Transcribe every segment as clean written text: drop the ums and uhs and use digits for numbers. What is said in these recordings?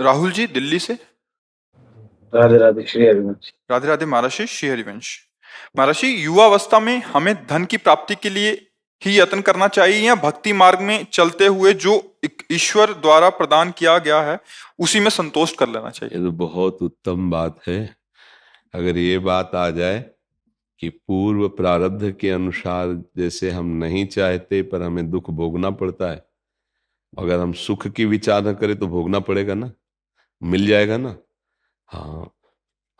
राहुल जी दिल्ली से। राधे राधे श्री हरिवंश। राधे राधे महाराज श्री हरिवंश। महाराज युवावस्था में हमें धन की प्राप्ति के लिए ही यत्न करना चाहिए या भक्ति मार्ग में चलते हुए जो ईश्वर द्वारा प्रदान किया गया है उसी में संतोष कर लेना चाहिए। ये तो बहुत उत्तम बात है। अगर ये बात आ जाए कि पूर्व प्रारब्ध के अनुसार जैसे हम नहीं चाहते पर हमें दुख भोगना पड़ता है, अगर हम सुख की विचार न करें तो भोगना पड़ेगा ना, मिल जाएगा ना। हाँ,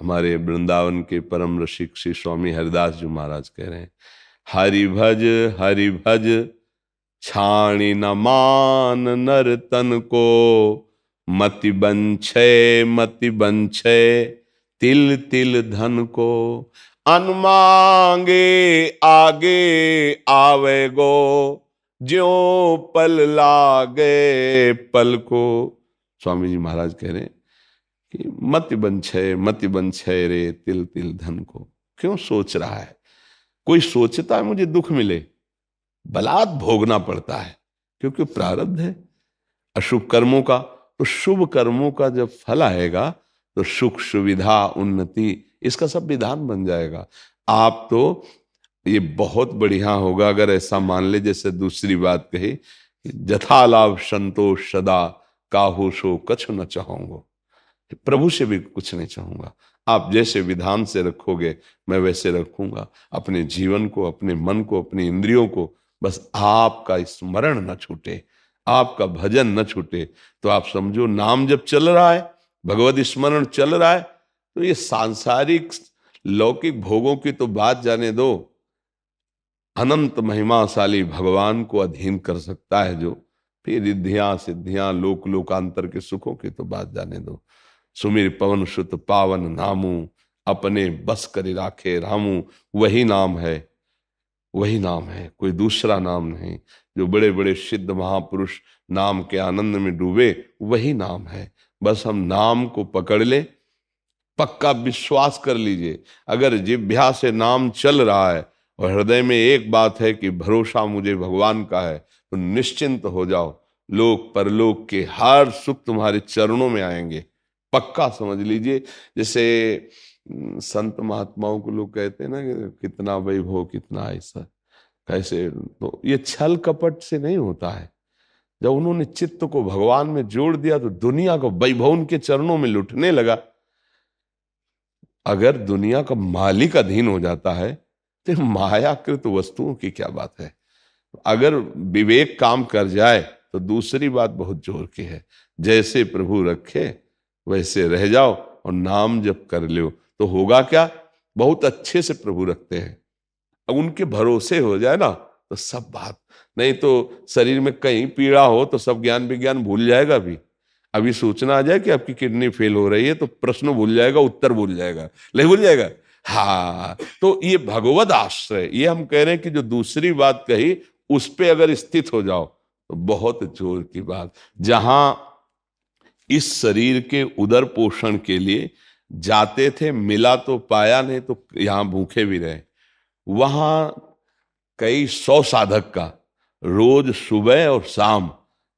हमारे वृंदावन के परम रसिक श्री स्वामी हरिदास जी महाराज कह रहे हैं, हरि भज छाणी न मान नर तन को, मति बंछे तिल तिल धन को, अनमांगे आगे आवे गो, ज्यों पल लागे पल को। स्वामी जी महाराज कह रहे हैं कि मति बंछे रे तिल तिल धन को। क्यों सोच रहा है? कोई सोचता है मुझे दुख मिले, बलात् भोगना पड़ता है, क्योंकि प्रारब्ध है अशुभ कर्मों का। तो शुभ कर्मों का जब फल आएगा तो सुख सुविधा उन्नति इसका सब विधान बन जाएगा। आप तो ये बहुत बढ़िया होगा अगर ऐसा मान ले, जैसे दूसरी बात कही, जथा लाभ संतोष सदा, काहू सो कछु न चाहूंगा। प्रभु से भी कुछ नहीं चाहूंगा, आप जैसे विधान से रखोगे मैं वैसे रखूंगा। अपने जीवन को, अपने मन को, अपनी इंद्रियों को बस आपका स्मरण न छूटे, आपका भजन न छूटे। तो आप समझो नाम जब चल रहा है, भगवत स्मरण चल रहा है, तो ये सांसारिक लौकिक भोगों की तो बात जाने दो, अनंत महिमाशाली भगवान को अधीन कर सकता है जो, फिर रिद्धियां सिद्धियां लोक लोकांतर के सुखों की तो बात जाने दो। सुमिर पवन सुत पावन नामू, अपने बस करी राखे रामू। वही नाम है, वही नाम है, कोई दूसरा नाम नहीं। जो बड़े बड़े सिद्ध महापुरुष नाम के आनंद में डूबे वही नाम है। बस हम नाम को पकड़ ले, पक्का विश्वास कर लीजिए। अगर जिह्वा से नाम चल रहा है और हृदय में एक बात है कि भरोसा मुझे भगवान का है, तो निश्चिंत हो जाओ, लोक परलोक के हर सुख तुम्हारे चरणों में आएंगे, पक्का समझ लीजिए। जैसे संत महात्माओं को लोग कहते हैं ना कि कितना वैभव कितना ऐसा कैसे, तो ये छल कपट से नहीं होता है। जब उन्होंने चित्त को भगवान में जोड़ दिया तो दुनिया को वैभव उनके चरणों में लुटने लगा। अगर दुनिया का मालिक अधीन हो जाता है तो मायाकृत वस्तुओं की क्या बात है। अगर विवेक काम कर जाए तो दूसरी बात बहुत जोर की है, जैसे प्रभु रखे वैसे रह जाओ और नाम जप कर लो तो होगा क्या, बहुत अच्छे से प्रभु रखते हैं। अब उनके भरोसे हो जाए ना तो सब बात, नहीं तो शरीर में कहीं पीड़ा हो तो सब ज्ञान विज्ञान भूल जाएगा। अभी सूचना आ जाए कि आपकी किडनी फेल हो रही है तो प्रश्न भूल जाएगा, उत्तर भूल जाएगा, नहीं भूल जाएगा। हाँ, तो ये भगवत आश्रय, ये हम कह रहे हैं कि जो दूसरी बात कही उस पे अगर स्थित हो जाओ तो बहुत जोर की बात। जहां इस शरीर के उदर पोषण के लिए जाते थे, मिला तो पाया, नहीं तो यहां भूखे भी रहे। वहां कई 100 साधक का रोज सुबह और शाम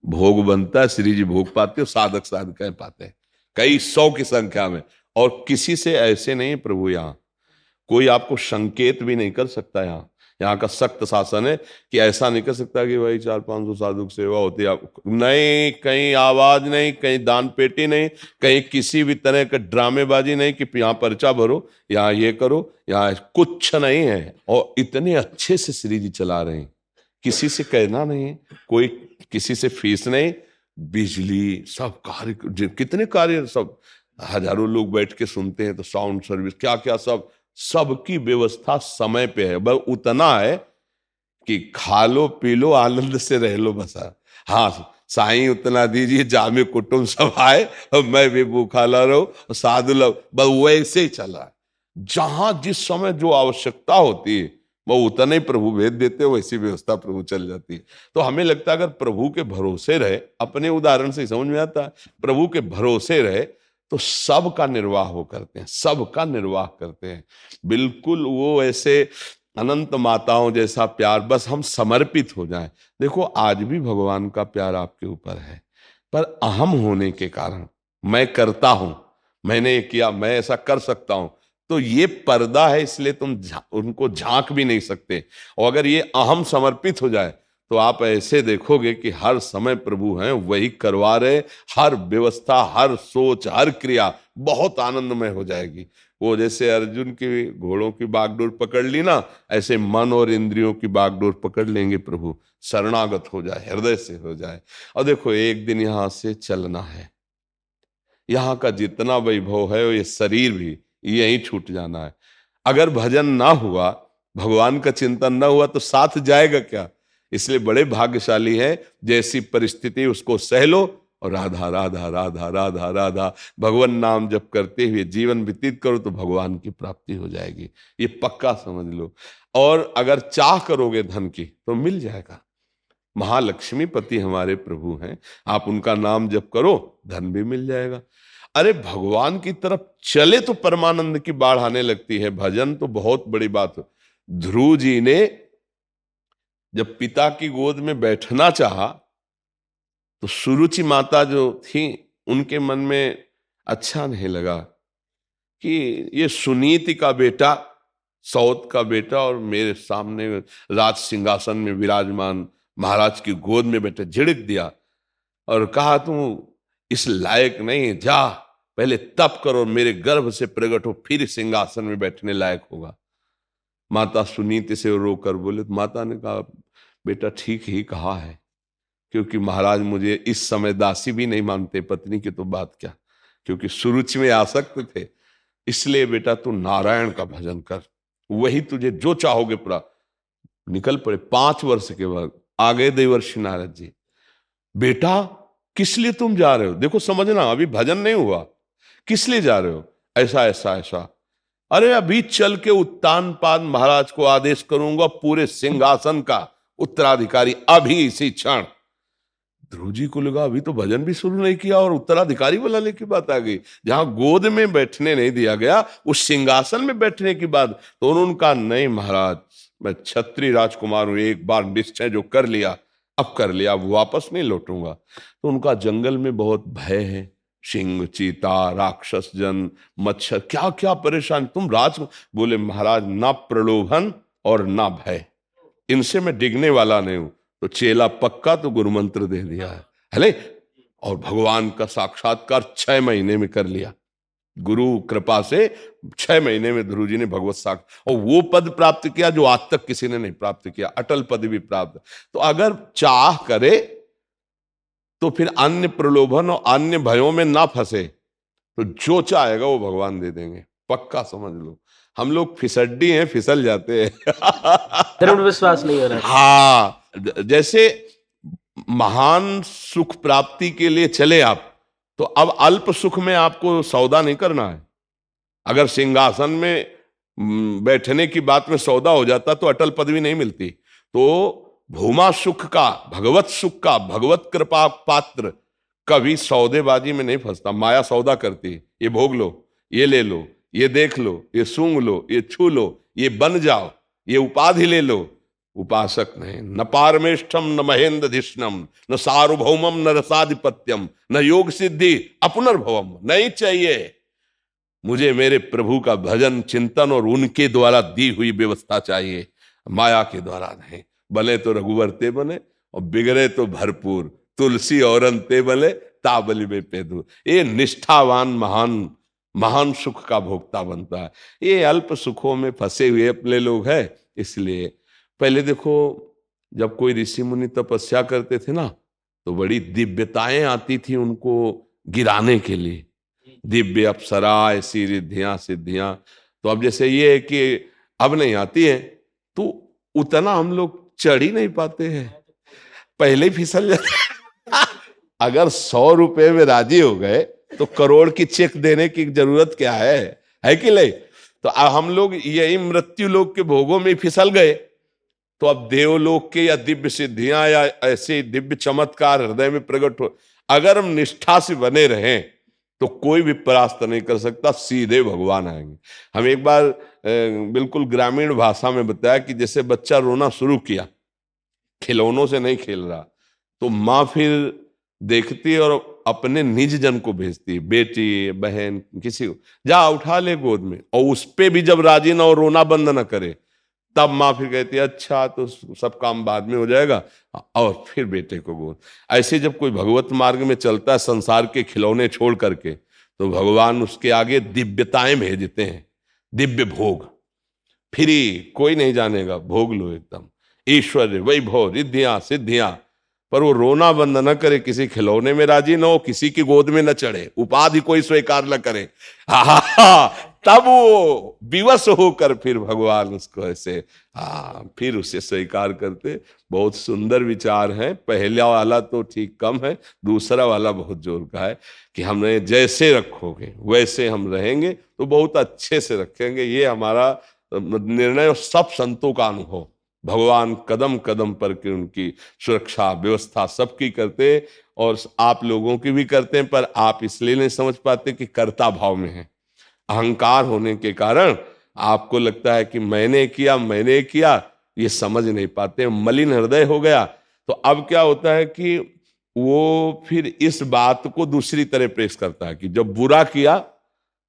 भोग बनता है, श्री जी भोग पाते हो, साधक साधक पाते हैं कई 100 की संख्या में। और किसी से ऐसे नहीं प्रभु, यहाँ कोई आपको संकेत भी नहीं कर सकता। यहाँ का सख्त शासन है कि ऐसा नहीं कर सकता कि भाई 400-500 साधु की सेवा होती है आपको, नहीं, कहीं आवाज नहीं, कहीं दान पेटी नहीं, कहीं किसी भी तरह का ड्रामेबाजी नहीं कि यहाँ पर्चा भरो, यहाँ ये करो, यहाँ कुछ नहीं है। और इतने अच्छे से श्री जी चला रहे हैं, किसी से कहना नहीं है, कोई किसी से फीस नहीं, बिजली सब कार्य, कितने कार्य, सब हजारों लोग बैठ के सुनते हैं, तो साउंड सर्विस क्या क्या सबकी व्यवस्था समय पे है। बस उतना है कि खा लो पी लो आनंद से रह लो बस। हाँ, साईं उतना दीजिए जामे कुटुंब सब आए और मैं भी भूखा ला रहा हूं, साधु लोग, बस वैसे ही चल रहा है। जहां जिस समय जो आवश्यकता होती है वो उतना ही प्रभु भेज देते, वैसी व्यवस्था प्रभु चल जाती है। तो हमें लगता है अगर प्रभु के भरोसे रहे, अपने उदाहरण से समझ में आता है, प्रभु के भरोसे रहे तो सबका निर्वाह वो करते हैं, सबका निर्वाह करते हैं। बिल्कुल वो ऐसे अनंत माताओं जैसा प्यार, बस हम समर्पित हो जाएं। देखो आज भी भगवान का प्यार आपके ऊपर है, पर अहम होने के कारण मैं करता हूं, मैंने ये किया, मैं ऐसा कर सकता हूं, तो ये पर्दा है, इसलिए तुम उनको झांक भी नहीं सकते। और अगर ये अहम समर्पित हो जाए तो आप ऐसे देखोगे कि हर समय प्रभु हैं, वही करवा रहे, हर व्यवस्था, हर सोच, हर क्रिया बहुत आनंदमय हो जाएगी। वो जैसे अर्जुन की घोड़ों की बागडोर पकड़ ली ना, ऐसे मन और इंद्रियों की बागडोर पकड़ लेंगे प्रभु, शरणागत हो जाए, हृदय से हो जाए। और देखो एक दिन यहां से चलना है, यहाँ का जितना वैभव है ये शरीर भी यहीं छूट जाना है। अगर भजन ना हुआ, भगवान का चिंतन ना हुआ तो साथ जाएगा क्या? इसलिए बड़े भाग्यशाली है, जैसी परिस्थिति उसको सह लो और राधा राधा राधा राधा राधा भगवान नाम जप करते हुए जीवन व्यतीत करो तो भगवान की प्राप्ति हो जाएगी, ये पक्का समझ लो। और अगर चाह करोगे धन की तो मिल जाएगा। महालक्ष्मी पति हमारे प्रभु हैं, आप उनका नाम जप करो धन भी मिल जाएगा। अरे भगवान की तरफ चले तो परमानंद की बाढ़ आने लगती है। भजन तो बहुत बड़ी बात है। ध्रुव जी ने जब पिता की गोद में बैठना चाहा तो सुरुचि माता जो थी उनके मन में अच्छा नहीं लगा कि ये सुनीति का बेटा, सौत का बेटा और मेरे सामने राज सिंहासन में विराजमान महाराज की गोद में बैठे, झिड़क दिया और कहा तुम इस लायक नहीं, जा पहले तप करो, मेरे गर्भ से प्रकट हो, फिर सिंहासन में बैठने लायक होगा। माता सुनीति से रोकर बोले, तो माता ने कहा बेटा ठीक ही कहा है, क्योंकि महाराज मुझे इस समय दासी भी नहीं मानते, पत्नी की तो बात क्या, क्योंकि सुरुचि में आसक्त थे। इसलिए बेटा तू नारायण का भजन कर, वही तुझे जो चाहोगे पूरा। निकल पड़े। 5 वर्ष के बाद आ गए देवर्षि नारद जी। बेटा किस लिए तुम जा रहे हो? देखो समझना, अभी भजन नहीं हुआ, किस लिए जा रहे हो? ऐसा ऐसा ऐसा। अरे अभी चल के उत्तानपाद महाराज को आदेश करूंगा पूरे सिंहासन का उत्तराधिकारी, अभी इसी क्षण। ध्रुव जी को लगा अभी तो भजन भी शुरू नहीं किया और उत्तराधिकारी बुलाने की बात आ गई। जहां गोद में बैठने नहीं दिया गया, उस सिंहासन में बैठने की बात। तो उन्होंने कहा नहीं महाराज, मैं क्षत्रिय राजकुमार हूं, एक बार निश्चय जो कर लिया अब कर लिया, अब वापस नहीं लौटूंगा। तो उनका जंगल में बहुत भय है, सिंह, चीता, राक्षस जन, मच्छर, क्या क्या परेशान। तुम राज बोले महाराज ना प्रलोभन और ना भय, इनसे मैं डिगने वाला नहीं हूं। तो चेला पक्का तो गुरु मंत्र दे दिया है हले, और भगवान का साक्षात्कार 6 महीने में कर लिया। गुरु कृपा से 6 महीने में ध्रुव जी ने भगवत साक्ष और वो पद प्राप्त किया जो आज तक किसी ने नहीं प्राप्त किया, अटल पद भी प्राप्त। तो अगर चाह करे तो फिर अन्य प्रलोभन और अन्य भयों में ना फंसे, तो जो चाहेगा वो भगवान दे देंगे, पक्का समझ लो। हम लोग फिसड्डी हैं, फिसल जाते हैं दृढ़ विश्वास नहीं हो रहा। हाँ, जैसे महान सुख प्राप्ति के लिए चले आप, तो अब अल्प सुख में आपको सौदा नहीं करना है। अगर सिंहासन में बैठने की बात में सौदा हो जाता तो अटल पदवी नहीं मिलती। तो भूमा सुख का, भगवत सुख का, भगवत कृपा पात्र कभी सौदेबाजी में नहीं फंसता। माया सौदा करती, ये भोग लो, ये ले लो, ये देख लो, ये सूंघ लो, ये छू लो, ये बन जाओ, ये उपाधि ले लो। उपासक नहीं, न पारमेष्ठम न महेंद्र धिष्णम न सार्वभौमम न रसाधिपत्यम न योग सिद्धि अपुनर्भवम। नहीं चाहिए मुझे, मेरे प्रभु का भजन चिंतन और उनके द्वारा दी हुई व्यवस्था चाहिए, माया के द्वारा नहीं। बने तो रघुवर ते बने और बिगड़े तो भरपूर, तुलसी और ते बले ताबली में पेदू। ये निष्ठावान महान महान सुख का भोक्ता बनता है। ये अल्प सुखों में फंसे हुए अपने लोग हैं। इसलिए पहले देखो, जब कोई ऋषि मुनि तपस्या करते थे ना, तो बड़ी दिव्यताएं आती थी उनको गिराने के लिए, दिव्य अप्सरा, ऐसी रिद्धियां सिद्धियां। तो अब जैसे ये है कि अब नहीं आती है, तो उतना हम लोग चढ़ ही नहीं पाते हैं, पहले ही फिसल जाते अगर 100 रुपए में राजी हो गए तो करोड़ की चेक देने की जरूरत क्या है कि नहीं? तो हम लोग यही मृत्यु लोक के भोगों में फिसल गए। तो अब देवलोक के या दिव्य सिद्धियां या ऐसे दिव्य चमत्कार हृदय में प्रकट हो, अगर हम निष्ठा से बने रहें तो कोई भी परास्त नहीं कर सकता, सीधे भगवान आएंगे। हम एक बार बिल्कुल ग्रामीण भाषा में बताया कि जैसे बच्चा रोना शुरू किया, खिलौनों से नहीं खेल रहा, तो माँ फिर देखती है और अपने निज जन को भेजती है, बेटी बहन किसी को, जा उठा ले गोद में, और उस पे भी जब राजी ना हो, रोना बंद ना करे, तब माँ फिर कहती है अच्छा तो सब काम बाद में हो जाएगा, और फिर बेटे को गोद। ऐसे जब कोई भगवत मार्ग में चलता है संसार के खिलौने छोड़ करके, तो भगवान उसके आगे दिव्यताएं भेजते हैं, दिव्य भोग, फ्री, कोई नहीं जानेगा, भोग लो एकदम, ऐश्वर्य वैभव रिद्धियां सिद्धियां। पर वो रोना बंद न करे, किसी खिलौने में राजी न हो, किसी की गोद में न चढ़े, उपाधि कोई स्वीकार न करे, तब वो विवश होकर फिर भगवान उसको ऐसे फिर उसे स्वीकार करते। बहुत सुंदर विचार है। पहला वाला तो ठीक कम है, दूसरा वाला बहुत जोर का है कि हमें जैसे रखोगे वैसे हम रहेंगे, तो बहुत अच्छे से रखेंगे। ये हमारा निर्णय और सब संतों का अनुभव। भगवान कदम कदम पर के उनकी सुरक्षा व्यवस्था सबकी करते, और आप लोगों की भी करते हैं, पर आप इसलिए नहीं समझ पाते कि कर्ता भाव में है। अहंकार होने के कारण आपको लगता है कि मैंने किया, ये समझ नहीं पाते, मलिन हृदय हो गया। तो अब क्या होता है कि वो फिर इस बात को दूसरी तरह पेश करता है कि जब बुरा किया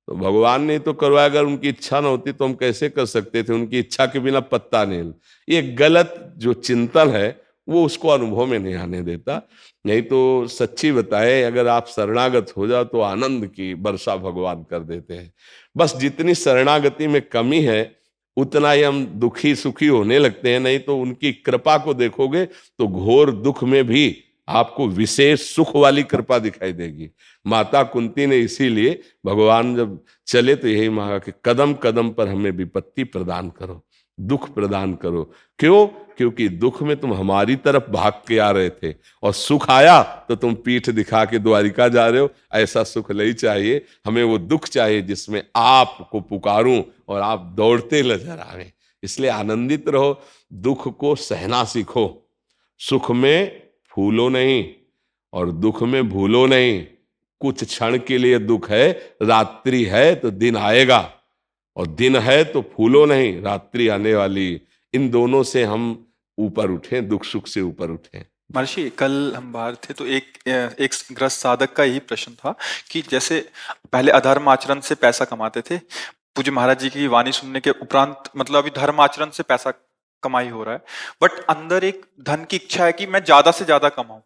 तो भगवान ने तो करवाया, अगर उनकी इच्छा न होती तो हम कैसे कर सकते थे, उनकी इच्छा के बिना पत्ता नहीं। ये गलत जो चिंतन है वो उसको अनुभव में नहीं आने देता। नहीं तो सच्ची बताए, अगर आप शरणागत हो जाओ तो आनंद की वर्षा भगवान कर देते हैं। बस जितनी शरणागति में कमी है उतना ही हम दुखी सुखी होने लगते हैं। नहीं तो उनकी कृपा को देखोगे तो घोर दुख में भी आपको विशेष सुख वाली कृपा दिखाई देगी। माता कुंती ने इसीलिए भगवान जब चले तो यही मांगा कि कदम कदम पर हमें विपत्ति प्रदान करो, दुख प्रदान करो। क्यों? क्योंकि दुख में तुम हमारी तरफ भाग के आ रहे थे, और सुख आया तो तुम पीठ दिखा के द्वारिका जा रहे हो। ऐसा सुख नहीं चाहिए हमें, वो दुख चाहिए जिसमें आपको पुकारूं और आप दौड़ते नजर आवे। इसलिए आनंदित रहो, दुख को सहना सीखो। सुख में फूलो नहीं और दुख में भूलो नहीं। कुछ क्षण के लिए दुख है, रात्रि है तो दिन आएगा, और दिन है तो फूलो नहीं, रात्रि आने वाली। इन दोनों से हम ऊपर उठें, दुख सुख से ऊपर उठें। महर्षि, कल हम बाहर थे तो एक ग्रस्त साधक का यही प्रश्न था कि जैसे पहले अधर्म आचरण से पैसा कमाते थे, पूज्य महाराज जी की वाणी सुनने के उपरांत मतलब अभी धर्म आचरण से पैसा कमाई हो रहा है, बट अंदर एक धन की इच्छा है कि मैं ज्यादा से ज्यादा कमाऊं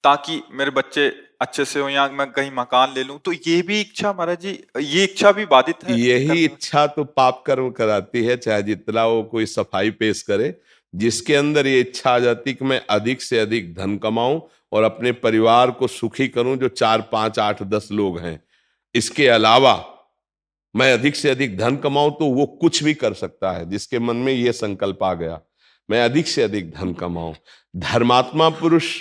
ताकि मेरे बच्चे अच्छे से हो, या मैं कहीं मकान ले लूं। तो ये भी इच्छा महाराज जी, ये इच्छा भी बाधित है? यही इच्छा तो पाप कर्म कराती है, चाहे जितना वो कोई सफाई पेश करे। जिसके अंदर ये इच्छा आ जाती कि मैं अधिक से अधिक धन कमाऊं और अपने परिवार को सुखी करूं, जो 4 5 8 10 लोग हैं, इसके अलावा मैं अधिक से अधिक धन कमाऊं, तो वो कुछ भी कर सकता है। जिसके मन में ये संकल्प आ गया मैं अधिक से अधिक धन कमाऊं। धर्मात्मा पुरुष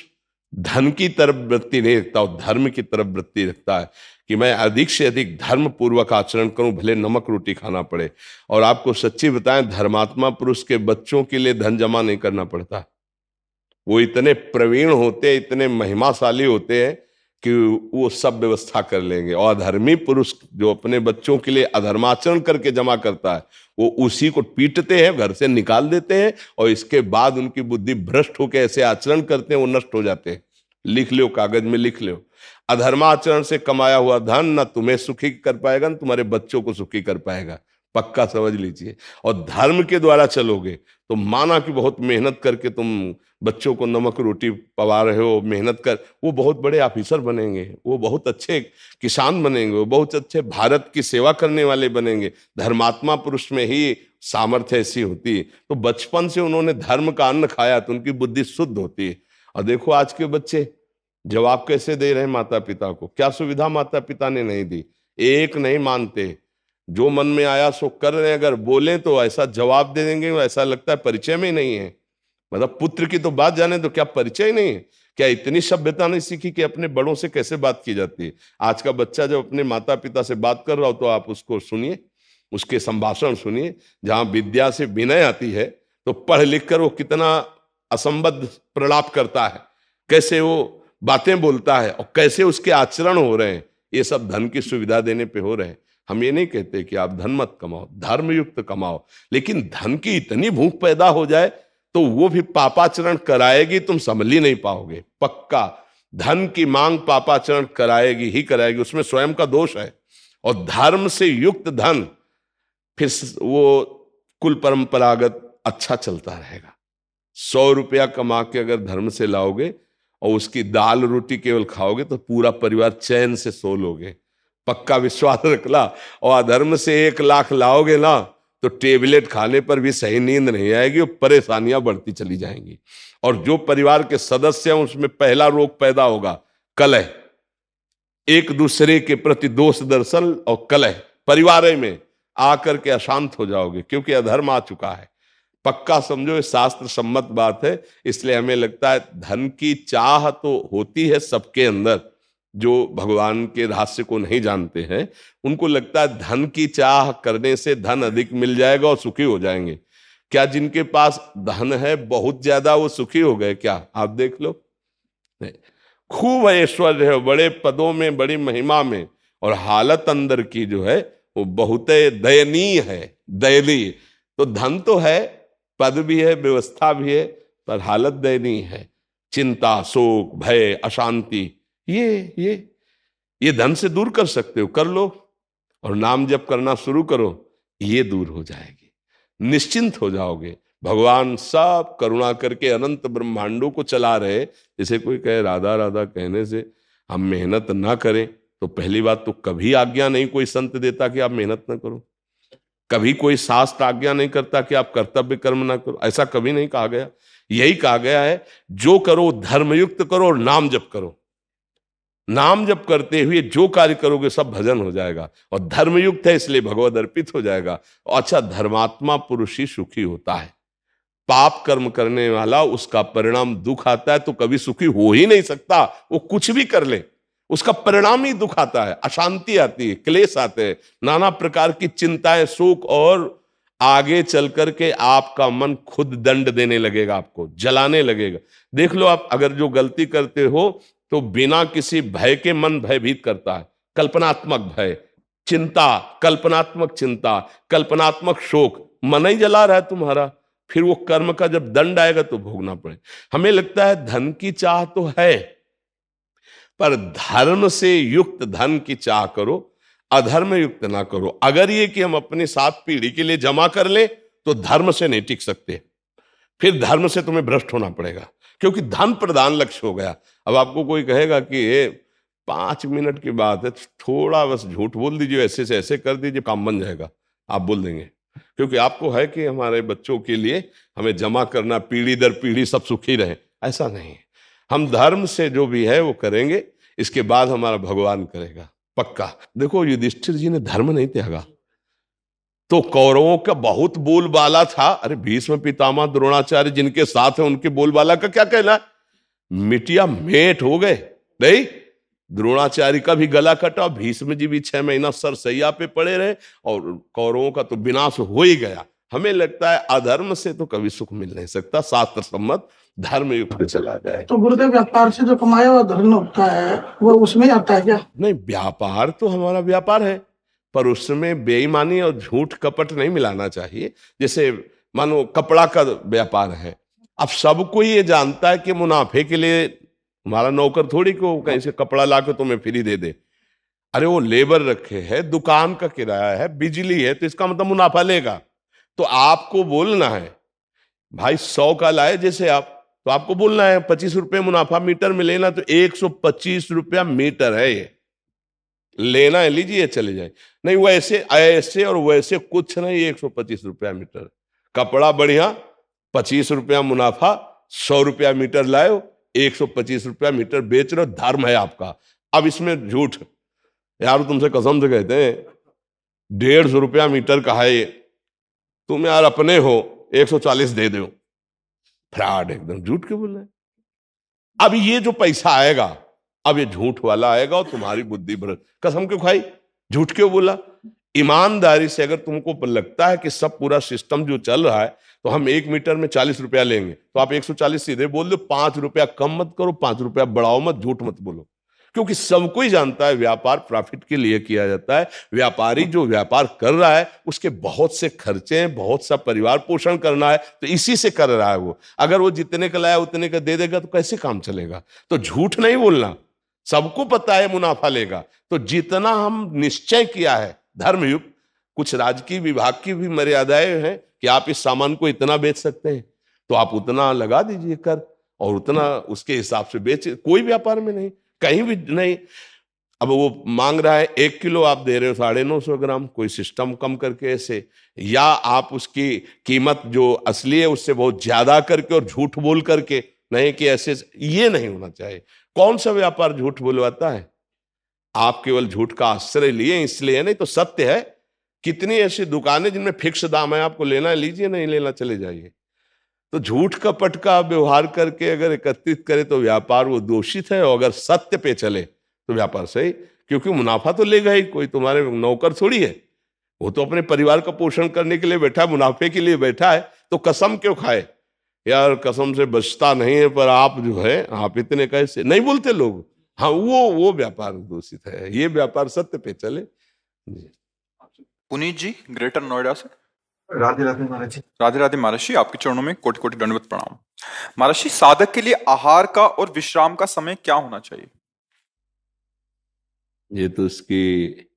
धन की तरफ वृत्ति नहीं रखता, और धर्म की तरफ वृत्ति रखता है कि मैं अधिक से अधिक धर्म पूर्वक आचरण करूं, भले नमक रोटी खाना पड़े। और आपको सच्ची बताएं, धर्मात्मा पुरुष के बच्चों के लिए धन जमा नहीं करना पड़ता। वो इतने प्रवीण होते, इतने महिमाशाली होते हैं कि वो सब व्यवस्था कर लेंगे। और अधर्मी पुरुष जो अपने बच्चों के लिए अधर्माचरण करके जमा करता है, वो उसी को पीटते हैं, घर से निकाल देते हैं, और इसके बाद उनकी बुद्धि भ्रष्ट होकर ऐसे आचरण करते हैं, वो नष्ट हो जाते हैं। लिख लो, कागज में लिख लो, अधर्माचरण से कमाया हुआ धन न तुम्हें सुखी कर पाएगा, न तुम्हारे बच्चों को सुखी कर पाएगा। पक्का समझ लीजिए। और धर्म के द्वारा चलोगे तो माना कि बहुत मेहनत करके तुम बच्चों को नमक रोटी पवा रहे हो, मेहनत कर, वो बहुत बड़े ऑफिसर बनेंगे, वो बहुत अच्छे किसान बनेंगे, वो बहुत अच्छे भारत की सेवा करने वाले बनेंगे। धर्मात्मा पुरुष में ही सामर्थ्य ऐसी होती है। तो बचपन से उन्होंने धर्म का अन्न खाया तो उनकी बुद्धि शुद्ध होती है। और देखो आज के बच्चे जवाब कैसे दे रहे हैं माता पिता को, क्या सुविधा माता पिता ने नहीं दी। एक नहीं मानते, जो मन में आया सो कर रहे हैं। अगर बोलें तो ऐसा जवाब दे देंगे, ऐसा लगता है परिचय में ही नहीं है। मतलब पुत्र की तो बात जाने तो क्या परिचय नहीं है? क्या इतनी सभ्यता नहीं सीखी कि अपने बड़ों से कैसे बात की जाती है? आज का बच्चा जब अपने माता पिता से बात कर रहा हो तो आप उसको सुनिए, उसके संभाषण सुनिए। जहां विद्या से विनय आती है तो पढ़ लिख कर वो कितना असंबद्ध प्रलाप करता है, कैसे वो बातें बोलता है और कैसे उसके आचरण हो रहे हैं। ये सब धन की सुविधा देने पे हो रहे हैं। हम ये नहीं कहते कि आप धन मत कमाओ, धर्मयुक्त कमाओ, लेकिन धन की इतनी भूख पैदा हो जाए तो वो भी पापाचरण कराएगी, तुम संभल ही नहीं पाओगे। पक्का धन की मांग पापाचरण कराएगी ही कराएगी, उसमें स्वयं का दोष है। और धर्म से युक्त धन फिर वो कुल परंपरागत अच्छा चलता रहेगा। 100 रुपया कमा के अगर धर्म से लाओगे और उसकी दाल रोटी केवल खाओगे तो पूरा परिवार चैन से सो लोगे, पक्का विश्वास रखला। और अधर्म से 1 लाख लाओगे ना तो टेबलेट खाने पर भी सही नींद नहीं आएगी और परेशानियां बढ़ती चली जाएंगी। और जो परिवार के सदस्य हैं उसमें पहला रोग पैदा होगा कलह, एक दूसरे के प्रति दोष दर्शन और कलह। परिवार में आकर के अशांत हो जाओगे क्योंकि अधर्म आ चुका है। पक्का समझो, ये शास्त्र सम्मत बात है। इसलिए हमें लगता है धन की चाह तो होती है सबके अंदर। जो भगवान के रहस्य को नहीं जानते हैं उनको लगता है धन की चाह करने से धन अधिक मिल जाएगा और सुखी हो जाएंगे। क्या जिनके पास धन है बहुत ज्यादा वो सुखी हो गए क्या? आप देख लो, नहीं। खूब ऐश्वर्य है, बड़े पदों में, बड़ी महिमा में, और हालत अंदर की जो है वो बहुत दयनीय है, दयनीय। तो धन तो है, पद भी है, व्यवस्था भी है, पर हालत दयनीय है। चिंता, शोक, भय, अशांति, ये धन से दूर कर सकते हो, कर लो। और नाम जप करना शुरू करो, ये दूर हो जाएगी, निश्चिंत हो जाओगे। भगवान सब करुणा करके अनंत ब्रह्मांडों को चला रहे। जैसे कोई कहे राधा राधा कहने से हम मेहनत ना करें, तो पहली बात तो कभी आज्ञा नहीं कोई संत देता कि आप मेहनत ना करो। कभी कोई शास्त्र आज्ञा नहीं करता कि आप कर्तव्य कर्म ना करो, ऐसा कभी नहीं कहा गया। यही कहा गया है जो करो धर्मयुक्त करो और नाम जप करो। नाम जप करते हुए जो कार्य करोगे सब भजन हो जाएगा। और धर्मयुक्त है इसलिए भगवद अर्पित हो जाएगा। अच्छा, धर्मात्मा पुरुष ही सुखी होता है। पाप कर्म करने वाला उसका परिणाम दुख आता है, तो कभी सुखी हो ही नहीं सकता। वो कुछ भी कर ले उसका परिणाम ही दुख आता है, अशांति आती है, क्लेश आते हैं, नाना प्रकार की चिंताएं, शोक, और आगे चल करके आपका मन खुद दंड देने लगेगा, आपको जलाने लगेगा। देख लो, आप अगर जो गलती करते हो तो बिना किसी भय के मन भयभीत करता है। कल्पनात्मक भय, चिंता, कल्पनात्मक चिंता, कल्पनात्मक शोक, मन ही जला रहा है तुम्हारा। फिर वो कर्म का जब दंड आएगा तो भोगना पड़े। हमें लगता है धन की चाह तो है, पर धर्म से युक्त धन की चाह करो, अधर्म युक्त ना करो। अगर ये कि हम अपनी 7 पीढ़ी के लिए जमा कर ले तो धर्म से नहीं टिक सकते, फिर धर्म से तुम्हें भ्रष्ट होना पड़ेगा, क्योंकि धन प्रधान लक्ष्य हो गया। अब आपको कोई कहेगा कि ये 5 मिनट की बात है, थोड़ा बस झूठ बोल दीजिए, ऐसे से ऐसे कर दीजिए, काम बन जाएगा, आप बोल देंगे, क्योंकि आपको है कि हमारे बच्चों के लिए हमें जमा करना, पीढ़ी दर पीढ़ी सब सुखी रहे। ऐसा नहीं है। हम धर्म से जो भी है वो करेंगे, इसके बाद हमारा भगवान करेगा, पक्का। देखो, युधिष्ठिर जी ने धर्म नहीं त्यागा तो कौरवों का बहुत बोलबाला था। अरे भीष्म पितामह द्रोणाचार्य जिनके साथ है उनके बोलबाला का क्या कहना है? मिटिया मेट हो गए। नहीं, द्रोणाचार्य का भी गला कटा, भीष्म जी भी 6 महीना सरसैया पे पड़े रहे, और कौरवों का तो विनाश हो ही गया। हमें लगता है अधर्म से तो कभी सुख मिल नहीं सकता, शास्त्र सम्मत धर्म युक्त चला जाए। तो गुरुदेव, व्यापार से जो कमाया हुआ धन होता है वो उसमें आता है क्या? नहीं, व्यापार तो हमारा व्यापार है, पर उसमें बेईमानी और झूठ कपट नहीं मिलाना चाहिए। जैसे मानो कपड़ा का व्यापार है, अब सबको ये जानता है कि मुनाफे के लिए हमारा नौकर थोड़ी को कहीं से कपड़ा ला के तुम्हें फ्री दे दे। अरे वो लेबर रखे है, दुकान का किराया है, बिजली है, तो इसका मतलब मुनाफा लेगा। तो आपको बोलना है भाई 100 का लाए जैसे आप, तो आपको बोलना है 25 रुपए मुनाफा मीटर में लेना, तो 125 रुपया मीटर है, ये लेना है, लीजिए चले जाए। नहीं, वैसे ऐसे और वैसे कुछ नहीं, 125 रुपया मीटर। कपड़ा बढ़िया, 25 रुपया मुनाफा, 100 रुपया मीटर लाए, 125 रुपया मीटर बेच रहे हो, धर्म है आपका। अब इसमें झूठ, यार तुमसे कसम से कहते हैं 150 रुपया मीटर का है ये, तुम यार अपने हो 140 दे दो। फ्रॉड, एकदम झूठ क्यों बोल रहे हैं? अब ये जो पैसा आएगा, अब ये झूठ वाला आएगा और तुम्हारी बुद्धि भ्रष्ट। कसम क्यों खाई, झूठ क्यों बोला? ईमानदारी से अगर तुमको लगता है कि सब पूरा सिस्टम जो चल रहा है, तो हम 1 मीटर में 40 रुपया लेंगे, तो आप 140 सीधे बोल दो, 5 रुपया कम मत करो, 5 रुपया बढ़ाओ मत, झूठ मत बोलो। क्योंकि सबको ही जानता है व्यापार प्रॉफिट के लिए किया जाता है। व्यापारी जो व्यापार कर रहा है उसके बहुत से खर्चे हैं, बहुत सा परिवार पोषण करना है, तो इसी से कर रहा है वो। अगर वो जितने का लाया उतने का दे देगा तो कैसे काम चलेगा? तो झूठ नहीं बोलना, सबको पता है मुनाफा लेगा, तो जितना हम निश्चय किया है धर्मयुक्त, कुछ राजकीय विभाग की भी मर्यादाएं हैं कि आप इस सामान को इतना बेच सकते हैं, तो आप उतना लगा दीजिए कर, और उतना उसके हिसाब से बेचे। कोई व्यापार में नहीं, कहीं भी नहीं। अब वो मांग रहा है 1 किलो, आप दे रहे हो 950 ग्राम, कोई सिस्टम कम करके ऐसे, या आप उसकी कीमत जो असली है उससे बहुत ज्यादा करके और झूठ बोल करके, नहीं कि ऐसे, ये नहीं होना चाहिए। कौन सा व्यापार झूठ बोलवाता है? आप केवल झूठ का आश्रय लिए इसलिए, नहीं तो सत्य है। कितनी ऐसी दुकानें जिनमें फिक्स दाम है, आपको लेना है लीजिए, नहीं लेना चले जाइए। तो झूठ कपट का व्यवहार करके अगर एकत्रित करे तो व्यापार वो दोषित है, और अगर सत्य पे चले तो व्यापार सही, क्योंकि मुनाफा तो लेगा ही, कोई तुम्हारे नौकर थोड़ी है, वो तो अपने परिवार का पोषण करने के लिए बैठा है, मुनाफे के लिए बैठा है। तो कसम क्यों खाए यार, कसम से बचता नहीं है, पर आप जो है आप इतने कैसे, नहीं बोलते लोग। हाँ, वो व्यापार दूषित है, ये व्यापार सत्य पे चले। पुनीत जी ग्रेटर नोएडा से। राधे राधे महाराज जी। राधे राधे महाराज जी, आपके चरणों में कोटि कोटि दंडवत प्रणाम। महाराज जी, साधक के लिए आहार का और विश्राम का समय क्या होना चाहिए? ये तो उसकी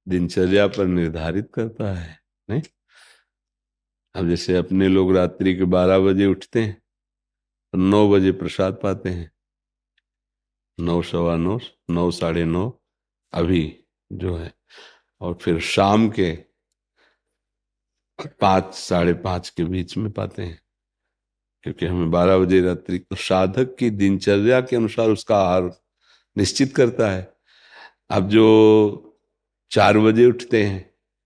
दिनचर्या पर निर्धारित करता है, नहीं? अब जैसे अपने लोग रात्रि के 12 बजे उठते हैं, 9 बजे प्रसाद पाते हैं, 9, सवा 9, 9, साढ़े 9 अभी जो है, और फिर शाम के 5, साढ़े 5 के बीच में पाते हैं, क्योंकि हमें 12 बजे रात्रि, तो साधक की दिनचर्या के अनुसार उसका आहार निश्चित करता है। अब जो 4 बजे उठते हैं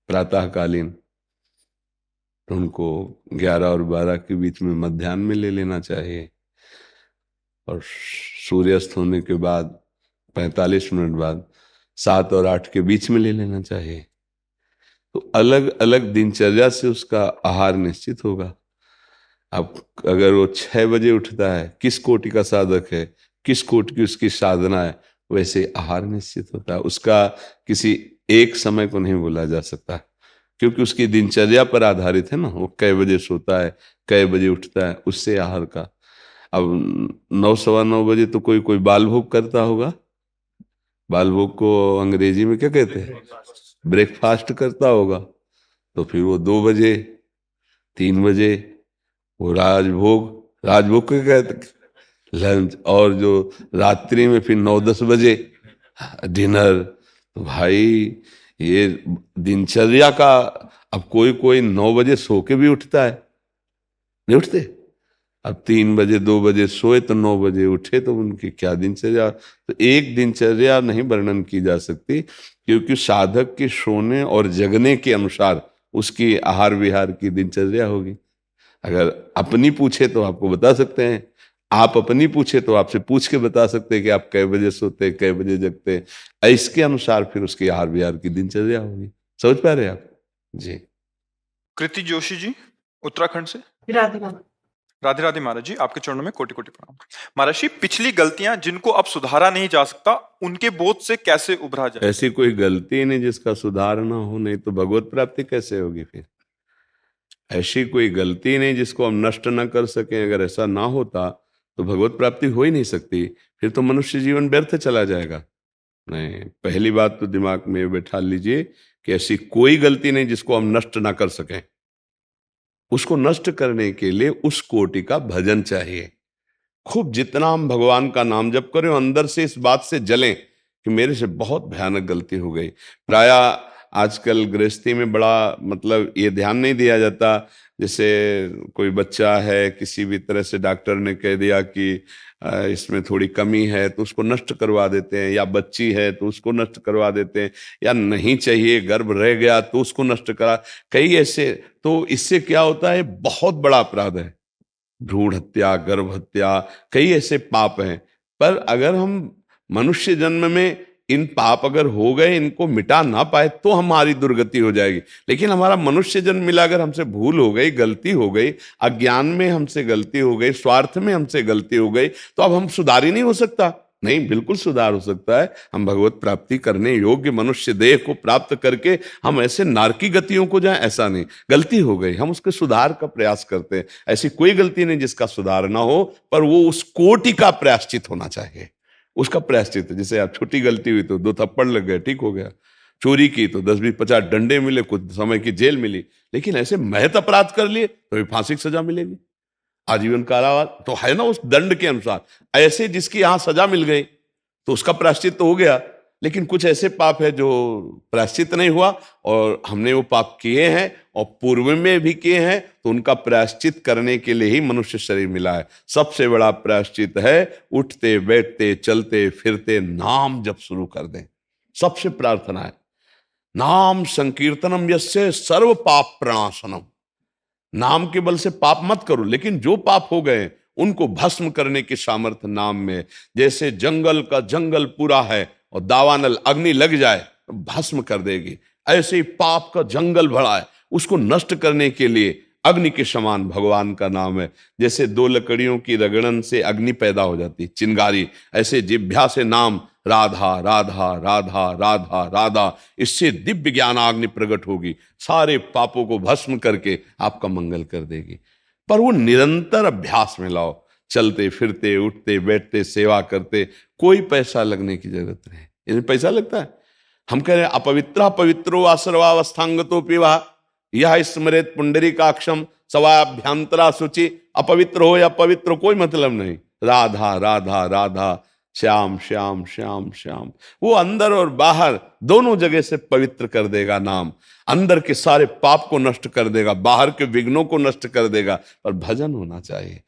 प्रातःकालीन, तो उनको 11 और 12 के बीच में मध्याह्न में ले लेना चाहिए, और सूर्यास्त होने के बाद 45 मिनट बाद 7 और 8 के बीच में ले लेना चाहिए। तो अलग अलग दिनचर्या से उसका आहार निश्चित होगा। अब अगर वो 6 बजे उठता है, किस कोटि का साधक है, किस कोटि की उसकी साधना है, वैसे आहार निश्चित होता है उसका। किसी एक समय को नहीं बोला जा सकता, क्योंकि उसकी दिनचर्या पर आधारित है ना, वो कै बजे सोता है, कै बजे उठता है, उससे आहार का। अब 9, सवा 9 बजे तो कोई कोई बाल भोग करता होगा। बाल भोग को अंग्रेजी में क्या कहते हैं? ब्रेकफास्ट करता होगा। तो फिर वो 2 बजे, 3 बजे वो राजभोग को कहते लंच, और जो रात्रि में फिर 9-10 बजे डिनर। तो भाई ये दिनचर्या का, अब कोई कोई 9 बजे सो के भी उठता है, नहीं उठते? अब 3 बजे 2 बजे सोए तो 9 बजे उठे, तो उनकी क्या दिनचर्या। तो एक दिनचर्या नहीं वर्णन की जा सकती, क्योंकि साधक के सोने और जगने के अनुसार उसकी आहार विहार की दिनचर्या होगी। अगर अपनी पूछे तो आपको बता सकते हैं, आप अपनी पूछे तो आपसे पूछ के बता सकते हैं कि आप कै बजे सोते, कै बजे जगते, इसके अनुसार फिर उसकी आहार विहार की दिनचर्या होगी। समझ पा रहे हैं आप जी? कृति जोशी जी उत्तराखंड से। राधे राधे। राधे राधे महाराज जी, आपके चरणों में कोटि कोटि प्रणाम। महाराज जी, पिछली गलतियां जिनको अब सुधारा नहीं जा सकता, उनके बोझ से कैसे उभरा जाए? ऐसी कोई गलती नहीं जिसका सुधार ना हो, नहीं तो भगवत प्राप्ति कैसे होगी फिर? ऐसी कोई गलती नहीं जिसको हम नष्ट न कर सकें। अगर ऐसा ना होता तो भगवत प्राप्ति हो ही नहीं सकती, फिर तो मनुष्य जीवन व्यर्थ चला जाएगा। नहीं, पहली बात तो दिमाग में बैठा लीजिए कि ऐसी कोई गलती नहीं जिसको हम नष्ट ना कर सकें। उसको नष्ट करने के लिए उस कोटि का भजन चाहिए। खूब जितना हम भगवान का नाम जप करें, अंदर से इस बात से जलें कि मेरे से बहुत भयानक गलती हो गई। प्राय आजकल गृहस्थी में बड़ा मतलब ये ध्यान नहीं दिया जाता। जैसे कोई बच्चा है, किसी भी तरह से डॉक्टर ने कह दिया कि इसमें थोड़ी कमी है, तो उसको नष्ट करवा देते हैं, या बच्ची है तो उसको नष्ट करवा देते हैं, या नहीं चाहिए गर्भ रह गया तो उसको नष्ट करा, कई ऐसे। तो इससे क्या होता है, बहुत बड़ा अपराध है, भ्रूण हत्या, गर्भ हत्या, कई ऐसे पाप हैं। पर अगर हम मनुष्य जन्म में इन पाप अगर हो गए, इनको मिटा ना पाए, तो हमारी दुर्गति हो जाएगी। लेकिन हमारा मनुष्य जन्म मिला, अगर हमसे भूल हो गई, गलती हो गई, अज्ञान में हमसे गलती हो गई, स्वार्थ में हमसे गलती हो गई, तो अब हम सुधार ही नहीं हो सकता। नहीं, बिल्कुल सुधार हो सकता है। हम भगवत प्राप्ति करने योग्य मनुष्य देह को प्राप्त करके हम ऐसे नारकी गतियों को जाएं, ऐसा नहीं। गलती हो गई, हम उसके सुधार का प्रयास करते हैं। ऐसी कोई गलती नहीं जिसका सुधार ना हो, पर वो उस कोटि का प्रायश्चित होना चाहिए। उसका प्रायश्चित, जैसे आप छोटी गलती हुई तो 2 थप्पड़ लग गए, ठीक हो गया। चोरी की तो 10-20-50 डंडे मिले, कुछ समय की जेल मिली। लेकिन ऐसे महत अपराध कर लिए तो फांसी की सजा मिलेगी, आजीवन कारावास तो है ना उस दंड के अनुसार। ऐसे जिसकी यहां सजा मिल गई तो उसका प्रायश्चित तो हो गया। लेकिन कुछ ऐसे पाप है जो प्रायश्चित नहीं हुआ, और हमने वो पाप किए हैं और पूर्व में भी किए हैं, तो उनका प्रायश्चित करने के लिए ही मनुष्य शरीर मिला है। सबसे बड़ा प्रायश्चित है उठते बैठते चलते फिरते नाम जप शुरू कर दें। सबसे प्रार्थना है नाम संकीर्तनम यस्य सर्व पाप प्रणाशनम। नाम के बल से पाप मत करो, लेकिन जो पाप हो गए उनको भस्म करने की सामर्थ्य नाम में। जैसे जंगल का जंगल पूरा है और दावानल अग्नि लग जाए तो भस्म कर देगी, ऐसे ही पाप का जंगल भरा है, उसको नष्ट करने के लिए अग्नि के समान भगवान का नाम है। जैसे 2 लकड़ियों की रगड़न से अग्नि पैदा हो जाती चिंगारी, ऐसे जिह्वा से नाम राधा राधा राधा राधा राधा, इससे दिव्य ज्ञानाग्नि प्रकट होगी, सारे पापों को भस्म करके आपका मंगल कर देगी। पर वो निरंतर अभ्यास में लाओ, चलते फिरते उठते बैठते सेवा करते। कोई पैसा लगने की जरूरत नहीं। इसमें पैसा लगता है? हम कह रहे हैं अपवित्र पवित्रो वा सर्वावस्थांगतो पिवा यह स्मरेत पुंडरीकाक्षम सवाभ्यंतरा शुचि। अपवित्र हो या पवित्र, कोई मतलब नहीं। राधा राधा राधा, श्याम श्याम श्याम श्याम, वो अंदर और बाहर दोनों जगह से पवित्र कर देगा नाम। अंदर के सारे पाप को नष्ट कर देगा, बाहर के विघ्नों को नष्ट कर देगा। पर भजन होना चाहिए।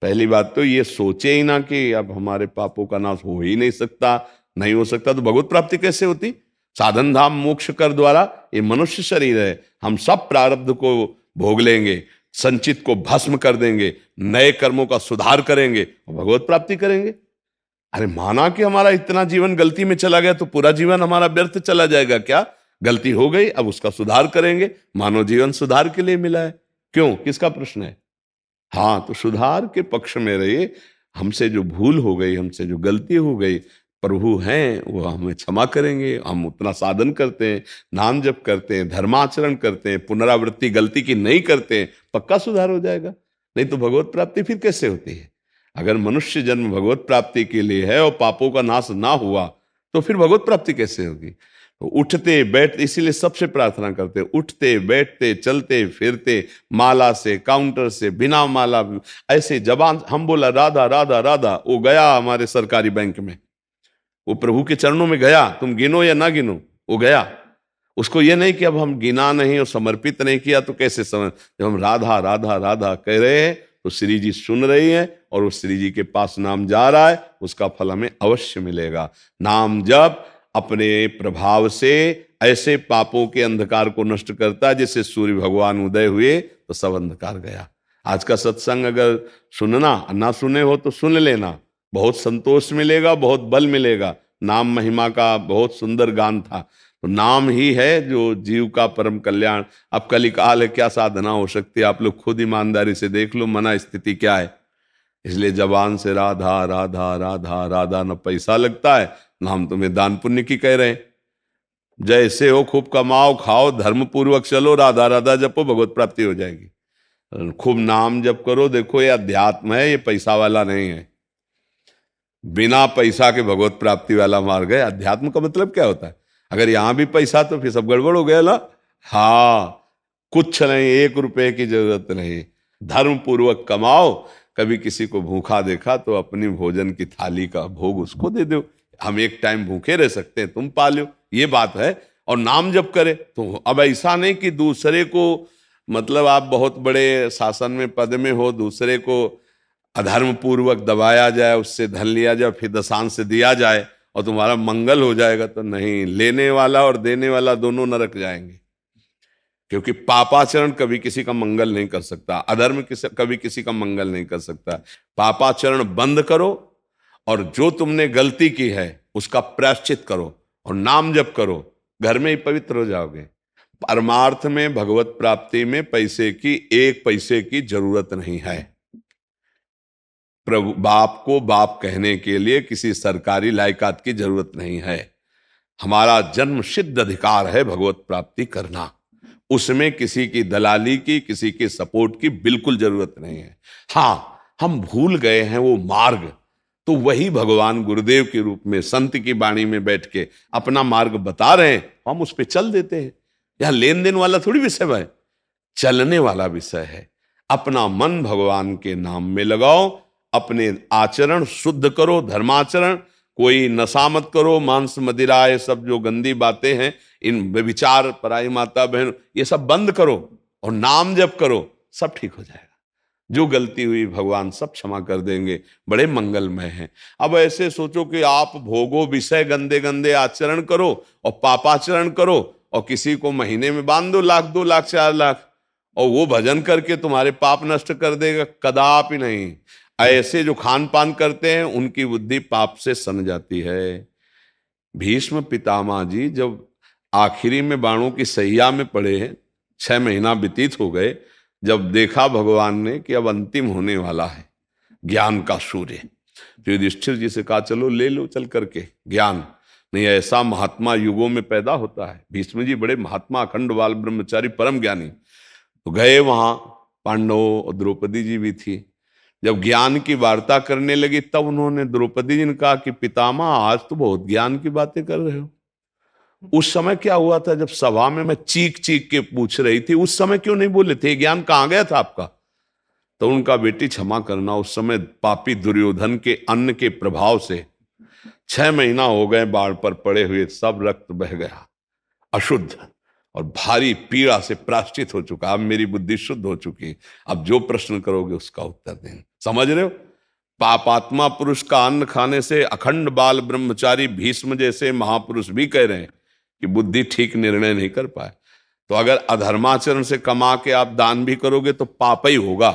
पहली बात तो ये सोचे ही ना कि अब हमारे पापों का नाश हो ही नहीं सकता। नहीं हो सकता तो भगवत प्राप्ति कैसे होती? साधन धाम मोक्ष कर द्वारा, ये मनुष्य शरीर है, हम सब प्रारब्ध को भोग लेंगे, संचित को भस्म कर देंगे, नए कर्मों का सुधार करेंगे और भगवत प्राप्ति करेंगे। अरे माना कि हमारा इतना जीवन गलती में चला गया तो पूरा जीवन हमारा व्यर्थ चला जाएगा क्या? गलती हो गई, अब उसका सुधार करेंगे। मानव जीवन सुधार के लिए मिला है। क्यों, किसका प्रश्न है? हाँ, तो सुधार के पक्ष में रहिए। हमसे जो भूल हो गई, हमसे जो गलती हो गई, प्रभु हैं वो हमें क्षमा करेंगे। हम उतना साधन करते हैं, नाम जप करते हैं, धर्माचरण करते हैं, पुनरावृत्ति गलती की नहीं करते हैं, पक्का सुधार हो जाएगा। नहीं तो भगवत प्राप्ति फिर कैसे होती है? अगर मनुष्य जन्म भगवत प्राप्ति के लिए है और पापों का नाश ना हुआ तो फिर भगवत प्राप्ति कैसे होगी? तो उठते बैठते, इसीलिए सबसे प्रार्थना करते, उठते बैठते चलते फिरते, माला से काउंटर से बिना माला, ऐसे जबान हम बोला राधा राधा राधा, वो गया हमारे सरकारी बैंक में, वो प्रभु के चरणों में गया। तुम गिनो या ना गिनो, वो गया। उसको ये नहीं कि अब हम गिना नहीं और समर्पित नहीं किया तो कैसे समझ। जब हम राधा राधा राधा कह रहे हैं तो श्री जी सुन रही हैं और उस श्री जी के पास नाम जा रहा है, उसका फल हमें अवश्य मिलेगा। नाम जब अपने प्रभाव से ऐसे पापों के अंधकार को नष्ट करता है जैसे सूर्य भगवान उदय हुए तो सब अंधकार गया। आज का सत्संग अगर सुनना ना सुने हो तो सुन लेना, बहुत संतोष मिलेगा, बहुत बल मिलेगा। नाम महिमा का बहुत सुंदर गान था। तो नाम ही है जो जीव का परम कल्याण। अब कलिकाल है, क्या साधना हो सकती है? आप लोग खुद ईमानदारी से देख लो मना स्थिति क्या है। इसलिए जबान से राधा राधा राधा राधा, न पैसा लगता है न हम तुम्हें दान पुण्य की कह रहे हैं। जैसे हो खूब कमाओ खाओ, धर्म पूर्वक चलो, राधा राधा जपो, भगवत प्राप्ति हो जाएगी। खूब नाम जप करो। देखो ये अध्यात्म है, ये पैसा वाला नहीं है। बिना पैसा के भगवत प्राप्ति वाला मार्ग है। अध्यात्म का मतलब क्या होता है? अगर यहां भी पैसा तो फिर सब गड़बड़ हो गया ना। हाँ, कुछ नहीं, 1 रुपए की जरूरत नहीं। धर्म पूर्वक कमाओ। कभी किसी को भूखा देखा तो अपनी भोजन की थाली का भोग उसको दे दो। हम एक टाइम भूखे रह सकते हैं, तुम पालो, ये बात है। और नाम जप करे तो अब ऐसा नहीं कि दूसरे को, मतलब आप बहुत बड़े शासन में पद में हो, दूसरे को अधर्म पूर्वक दबाया जाए, उससे धन लिया जाए, फिर दशांश से दिया जाए और तुम्हारा मंगल हो जाएगा। तो नहीं, लेने वाला और देने वाला दोनों नरक जाएंगे। क्योंकि पापाचरण कभी किसी का मंगल नहीं कर सकता, अधर्म कभी किसी का मंगल नहीं कर सकता। पापाचरण बंद करो और जो तुमने गलती की है उसका प्रायश्चित करो और नाम जप करो, घर में ही पवित्र हो जाओगे। परमार्थ में भगवत प्राप्ति में पैसे की 1 पैसे की जरूरत नहीं है। प्रभु बाप को बाप कहने के लिए किसी सरकारी लायकात की जरूरत नहीं है। हमारा जन्म सिद्ध अधिकार है भगवत प्राप्ति करना, उसमें किसी की दलाली की, किसी के सपोर्ट की बिल्कुल जरूरत नहीं है। हाँ, हम भूल गए हैं वो मार्ग, तो वही भगवान गुरुदेव के रूप में संत की वाणी में बैठ के अपना मार्ग बता रहे हैं, हम उस पर चल देते हैं। यह लेन देन वाला थोड़ी विषय है, चलने वाला विषय है। अपना मन भगवान के नाम में लगाओ, अपने आचरण शुद्ध करो, धर्माचरण। कोई नशा मत करो, मांस मदिरा ये सब जो गंदी बातें हैं, इन व्यभिचार, पराई माता बहन, ये सब बंद करो और नाम जप करो, सब ठीक हो जाएगा। जो गलती हुई भगवान सब क्षमा कर देंगे, बड़े मंगलमय हैं। अब ऐसे सोचो कि आप भोगो विषय, गंदे गंदे आचरण करो और पापाचरण करो और किसी को महीने में बांध दो 1 लाख 2 लाख 4 लाख और वो भजन करके तुम्हारे पाप नष्ट कर देगा, कदापि नहीं। ऐसे जो खान पान करते हैं उनकी बुद्धि पाप से सन जाती है। भीष्म पितामह जी जब आखिरी में बाणों की सैया में पड़े हैं, 6 महीना व्यतीत हो गए, जब देखा भगवान ने कि अब अंतिम होने वाला है ज्ञान का सूर्य, तो युधिष्ठिर जी से कहा चलो ले लो चल करके ज्ञान, नहीं ऐसा महात्मा युगों में पैदा होता है। भीष्म जी बड़े महात्मा, अखंड बाल ब्रह्मचारी, परम ज्ञानी। तो गए वहां, पांडव और द्रौपदी जी भी थी। जब ज्ञान की वार्ता करने लगी तब उन्होंने द्रौपदी जी ने कहा कि पितामह आज तो बहुत ज्ञान की बातें कर रहे हो। उस समय क्या हुआ था जब सभा में मैं चीख चीख के पूछ रही थी, उस समय क्यों नहीं बोले थे? ज्ञान कहां गया था आपका? तो उनका बेटी क्षमा करना, उस समय पापी दुर्योधन के अन्न के प्रभाव से 6 महीना हो गए बाढ़ पर पड़े हुए, सब रक्त बह गया अशुद्ध और भारी पीड़ा से प्राश्चित हो चुका। अब मेरी बुद्धि शुद्ध हो चुकी, अब जो प्रश्न करोगे उसका उत्तर दें। समझ रहे हो? पापात्मा पुरुष का अन्न खाने से अखंड बाल ब्रह्मचारी भीष्म जैसे महापुरुष भी कह रहे हैं कि बुद्धि ठीक निर्णय नहीं कर पाए। तो अगर अधर्माचरण से कमा के आप दान भी करोगे तो पाप ही होगा,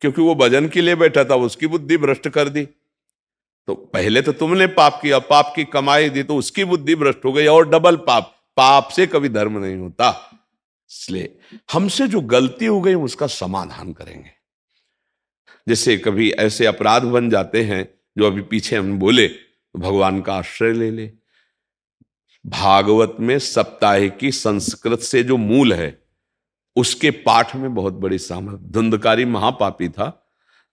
क्योंकि वो भजन के लिए बैठा था, उसकी बुद्धि भ्रष्ट कर दी। तो पहले तो तुमने पाप किया, पाप की कमाई दी तो उसकी बुद्धि भ्रष्ट हो गई और डबल पाप। पाप से कभी धर्म नहीं होता। इसलिए हमसे जो गलती हो गई उसका समाधान करेंगे। जैसे कभी ऐसे अपराध बन जाते हैं जो अभी पीछे हम बोले, तो भगवान का आश्रय ले ले। भागवत में सप्ताहिकी संस्कृत से जो मूल है उसके पाठ में बहुत बड़ी सामर्थ्य। धुंधकारी महापापी था,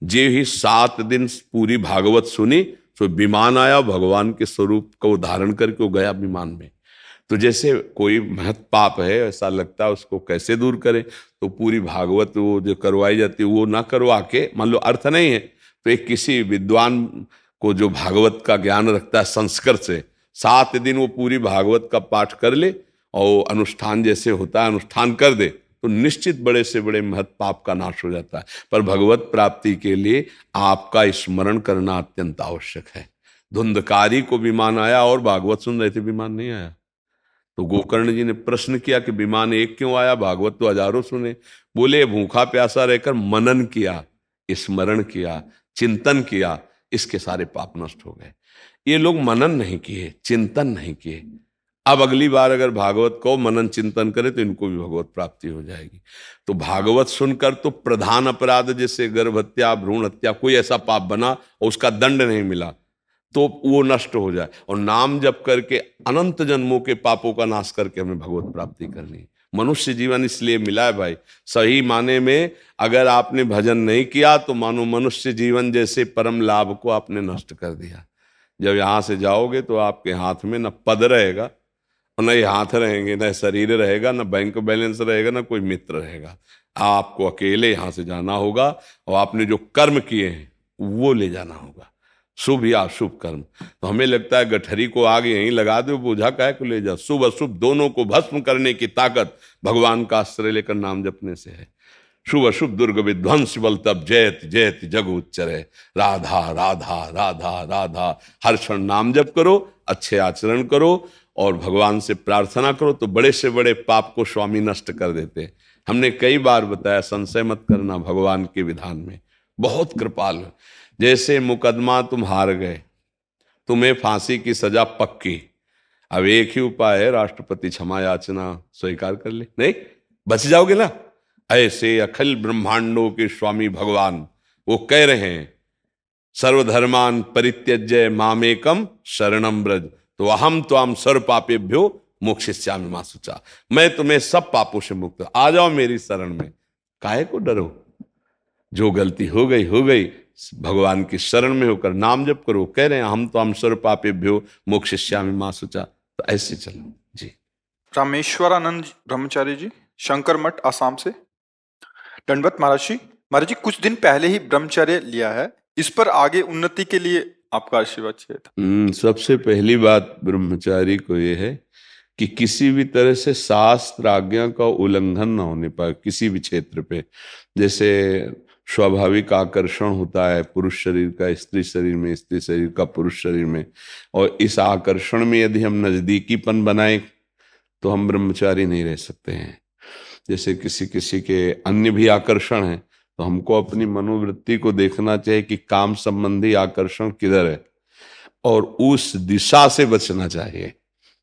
जे ही 7 दिन पूरी भागवत सुनी तो विमान आया, भगवान के स्वरूप को धारण करके वो गया विमान में। तो जैसे कोई महत पाप है, ऐसा लगता है उसको कैसे दूर करें, तो पूरी भागवत वो जो करवाई जाती है वो ना करवा के, मान लो अर्थ नहीं है तो एक किसी विद्वान को जो भागवत का ज्ञान रखता है संस्कृत से, 7 दिन वो पूरी भागवत का पाठ कर ले और अनुष्ठान जैसे होता है अनुष्ठान कर दे, तो निश्चित बड़े से बड़े महत पाप का नाश हो जाता है। पर भगवत प्राप्ति के लिए आपका स्मरण करना अत्यंत आवश्यक है। धुंधकारी को विमान आया और भागवत सुन रहे थे, विमान नहीं आया। तो गोकर्ण जी ने प्रश्न किया कि विमान एक क्यों आया, भागवत तो हजारों सुने। बोले भूखा प्यासा रहकर मनन किया, स्मरण किया, चिंतन किया, इसके सारे पाप नष्ट हो गए। ये लोग मनन नहीं किए, चिंतन नहीं किए। अब अगली बार अगर भागवत को मनन चिंतन करे तो इनको भी भगवत प्राप्ति हो जाएगी। तो भागवत सुनकर तो प्रधान अपराध जैसे गर्भ हत्या, भ्रूण हत्या, कोई ऐसा पाप बना और उसका दंड नहीं मिला तो वो नष्ट हो जाए। और नाम जप करके अनंत जन्मों के पापों का नाश करके हमें भगवत प्राप्ति करनी है। मनुष्य जीवन इसलिए मिला है भाई, सही माने में अगर आपने भजन नहीं किया तो मानो मनुष्य जीवन जैसे परम लाभ को आपने नष्ट कर दिया। जब यहाँ से जाओगे तो आपके हाथ में न पद रहेगा और न ये हाथ रहेंगे, न शरीर रहेगा, न बैंक बैलेंस रहेगा, न कोई मित्र रहेगा। आपको अकेले यहाँ से जाना होगा और आपने जो कर्म किए हैं वो ले जाना होगा, शुभ या अशुभ कर्म। तो हमें लगता है गठरी को आगे यहीं लगा दो, बोझा काहे को ले जाओ। शुभ अशुभ दोनों को भस्म करने की ताकत भगवान का आश्रय लेकर नाम जपने से है। शुभ अशुभ दुर्ग विध्वंस बल तब जयत जयत जग उच्चरे। राधा राधा राधा राधा, हर क्षण नाम जप करो, अच्छे आचरण करो और भगवान से प्रार्थना करो तो बड़े से बड़े पाप को स्वामी नष्ट कर देते। हमने कई बार बताया संशय मत करना भगवान के विधान में, बहुत कृपाल। जैसे मुकदमा तुम हार गए, तुम्हें फांसी की सजा पक्की, अब एक ही उपाय है, राष्ट्रपति क्षमा याचना स्वीकार कर ले, नहीं बच जाओगे ना। ऐसे अखिल ब्रह्मांडों के स्वामी भगवान वो कह रहे हैं सर्वधर्मान परित्यज्य मामेकम शरणम ब्रज, तो अहम त्वाम सर्व पापेभ्यो मोक्षयिष्यामि मा शुचा। मैं तुम्हें सब पापों से मुक्त, आ जाओ मेरी शरण में, काहे को डरो। जो गलती हो गई, भगवान की शरण में होकर नाम जप करो। कह रहे हैं हम तो हम सर्व पापेभ्यो मोक्षयिष्यामि मा शुचा। तो ऐसे चलो जी। रामेश्वरानंद ब्रह्मचारी जी, शंकर मठ, आसाम से। दंडवत महाराज जी। महाराज जी, कुछ दिन पहले ही ब्रह्मचर्य लिया है, इस पर आगे उन्नति के लिए आपका आशीर्वाद चाहिए था। सबसे पहली बात ब्रह्मचारी को यह है कि किसी भी तरह से शास्त्र आज्ञा का उल्लंघन ना होने पाए किसी भी क्षेत्र पे। जैसे स्वाभाविक आकर्षण होता है पुरुष शरीर का स्त्री शरीर में, स्त्री शरीर का पुरुष शरीर में, और इस आकर्षण में यदि हम नजदीकीपन बनाए तो हम ब्रह्मचारी नहीं रह सकते हैं। जैसे किसी किसी के अन्य भी आकर्षण है, तो हमको अपनी मनोवृत्ति को देखना चाहिए कि काम संबंधी आकर्षण किधर है और उस दिशा से बचना चाहिए।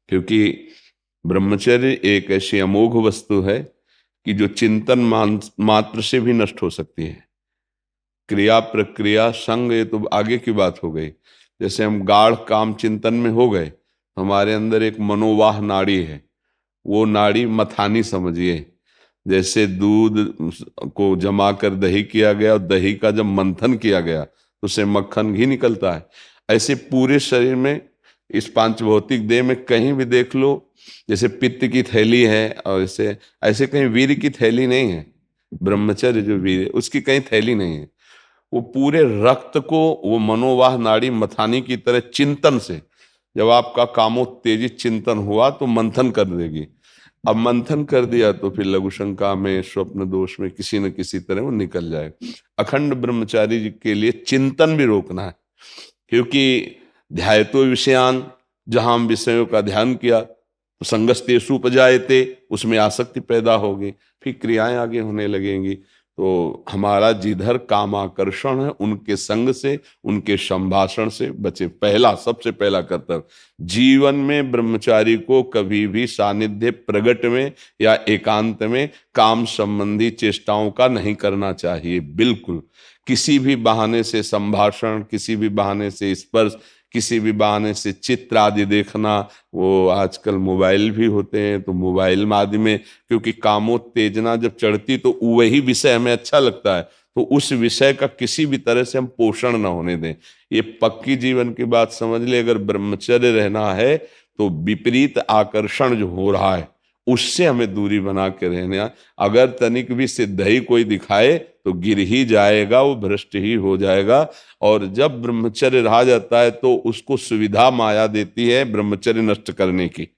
क्योंकि ब्रह्मचर्य एक ऐसी अमोघ वस्तु है कि जो चिंतन मात्र से भी नष्ट हो सकती है। क्रिया प्रक्रिया संग ये तो आगे की बात हो गई। जैसे हम गाढ़ काम चिंतन में हो गए, हमारे अंदर एक मनोवाह नाड़ी है, वो नाड़ी मथानी समझिए। जैसे दूध को जमा कर दही किया गया और दही का जब मंथन किया गया तो उसे मक्खन घी निकलता है। ऐसे पूरे शरीर में, इस पांच भौतिक देह में कहीं भी देख लो, जैसे पित्त की थैली है और ऐसे कहीं वीर की थैली नहीं है। ब्रह्मचर्य जो वीर है उसकी कहीं थैली नहीं है। वो पूरे रक्त को वो मनोवाह नाड़ी मथानी की तरह चिंतन से, जब आपका कामोत्तेजित चिंतन हुआ तो मंथन कर देगी। अब मंथन कर दिया तो फिर लघु शंका में, स्वप्न दोष में किसी न किसी तरह वो निकल जाए। अखंड ब्रह्मचारी जी के लिए चिंतन भी रोकना है, क्योंकि ध्यायतो विषयान, जहां हम विषयों का ध्यान किया तो संगस्तेषु उपजायते, उसमें आसक्ति पैदा होगी, फिर क्रियाएं आगे होने लगेंगी। तो हमारा जिधर कामाकर्षण है उनके संग से, उनके संभाषण से बचे। सबसे पहला कर्तव्य जीवन में ब्रह्मचारी को कभी भी सानिध्य प्रगट में या एकांत में काम संबंधी चेष्टाओं का नहीं करना चाहिए। बिल्कुल किसी भी बहाने से संभाषण, किसी भी बहाने से स्पर्श, किसी भी बहाने से चित्र आदि देखना, वो आजकल मोबाइल भी होते हैं तो मोबाइल आदि में, क्योंकि कामोत्तेजना जब चढ़ती तो वही विषय हमें अच्छा लगता है, तो उस विषय का किसी भी तरह से हम पोषण ना होने दें। ये पक्की जीवन की बात समझ ले। अगर ब्रह्मचर्य रहना है तो विपरीत आकर्षण जो हो रहा है उससे हमें दूरी बना के रहना। अगर तनिक भी सिद्धि कोई दिखाए तो गिर ही जाएगा, वो भ्रष्ट ही हो जाएगा। और जब ब्रह्मचर्य रहा जाता है तो उसको सुविधा माया देती है ब्रह्मचर्य नष्ट करने की,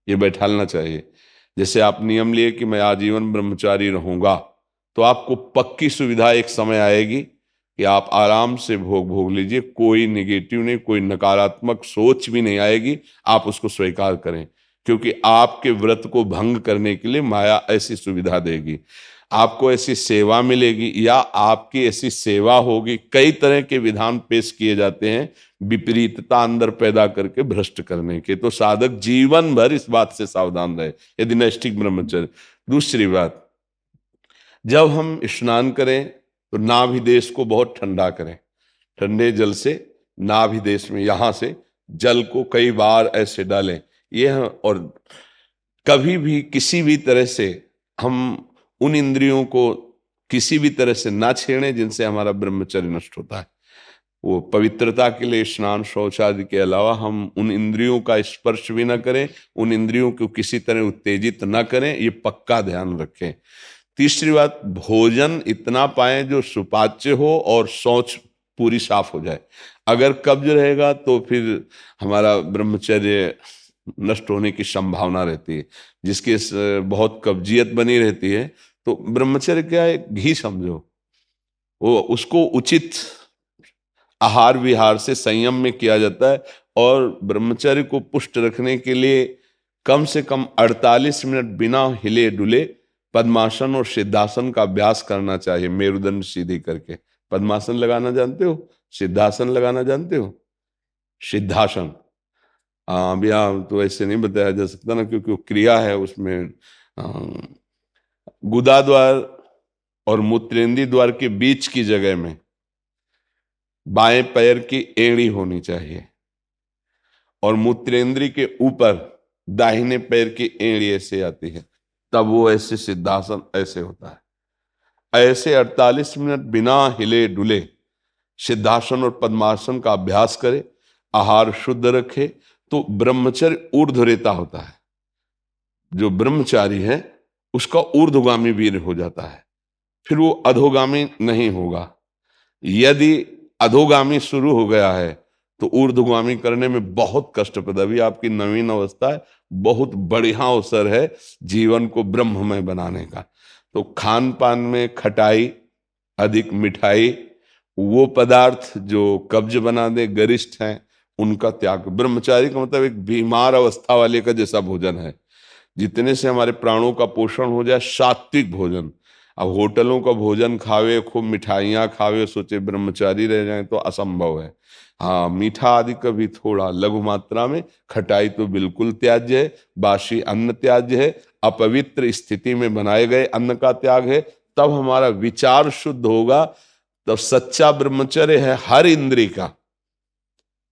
ये बैठालना चाहिए। जैसे आप नियम लिए कि मैं आजीवन ब्रह्मचारी रहूंगा, तो आपको पक्की सुविधा एक समय आएगी कि आप आराम से भोग लीजिए, कोई निगेटिव नहीं, कोई नकारात्मक सोच भी नहीं आएगी। आप उसको स्वीकार करें, क्योंकि आपके व्रत को भंग करने के लिए माया ऐसी सुविधा देगी। आपको ऐसी सेवा मिलेगी या आपकी ऐसी सेवा होगी। कई तरह के विधान पेश किए जाते हैं विपरीतता अंदर पैदा करके भ्रष्ट करने के। तो साधक जीवन भर इस बात से सावधान रहे यदि नैष्ठिक ब्रह्मचर्य। दूसरी बात, जब हम स्नान करें तो नाभि देश को बहुत ठंडा करें। ठंडे जल से नाभि देश में यहां से जल को कई बार ऐसे डालें। यह, और कभी भी किसी भी तरह से हम उन इंद्रियों को किसी भी तरह से ना छेड़ें जिनसे हमारा ब्रह्मचर्य नष्ट होता है। वो पवित्रता के लिए स्नान शौच आदि के अलावा हम उन इंद्रियों का स्पर्श भी ना करें, उन इंद्रियों को किसी तरह उत्तेजित ना करें, ये पक्का ध्यान रखें। तीसरी बात, भोजन इतना पाएं जो सुपाच्य हो और शौच पूरी साफ हो जाए। अगर कब्ज रहेगा तो फिर हमारा ब्रह्मचर्य नष्ट होने की संभावना रहती है। जिसके बहुत कब्जियत बनी रहती है, तो ब्रह्मचर्य क्या है, घी समझो, वो उसको उचित आहार विहार से संयम में किया जाता है। और ब्रह्मचर्य को पुष्ट रखने के लिए कम से कम 48 मिनट बिना हिले डुले पद्मासन और सिद्धासन का अभ्यास करना चाहिए। मेरुदंड सीधी करके पद्मासन लगाना जानते हो, सिद्धासन लगाना जानते हो? सिद्धासन अभी तो ऐसे नहीं बताया जा सकता ना, क्योंकि वो क्रिया है, उसमें गुदा द्वार और मूत्रेंदी द्वार के बीच की जगह में बाएं पैर की एड़ी होनी चाहिए और मूत्रेंद्री के ऊपर दाहिने पैर की एड़ी ऐसे आती है, तब वो ऐसे सिद्धासन ऐसे होता है। ऐसे 48 मिनट बिना हिले डुले सिद्धासन और पद्मासन का अभ्यास करे, आहार शुद्ध रखे, तो ब्रह्मचर्य ऊर्ध्वरेता होता है। जो ब्रह्मचारी है उसका ऊर्ध्वगामी वीर हो जाता है, फिर वो अधोगामी नहीं होगा। यदि अधोगामी शुरू हो गया है तो ऊर्ध्वगामी करने में बहुत कष्ट पड़ता है। अभी आपकी नवीन अवस्था है, बहुत बढ़िया अवसर है जीवन को ब्रह्ममय बनाने का। तो खान पान में खटाई, अधिक मिठाई, वो पदार्थ जो कब्ज बना दे, गरिष्ठ हैं, उनका त्याग। ब्रह्मचारी का मतलब एक बीमार अवस्था वाले का जैसा भोजन है, जितने से हमारे प्राणों का पोषण हो जाए, सात्विक भोजन। अब होटलों का भोजन खावे, खूब मिठाइयाँ खावे, सोचे ब्रह्मचारी रह जाए तो असंभव है। हाँ, मीठा आदि कभी थोड़ा लघु मात्रा में, खटाई तो बिल्कुल त्याज्य है, बासी अन्न त्याज्य है, अपवित्र स्थिति में बनाए गए अन्न का त्याग है। तब हमारा विचार शुद्ध होगा, तब सच्चा ब्रह्मचर्य है हर इंद्री का।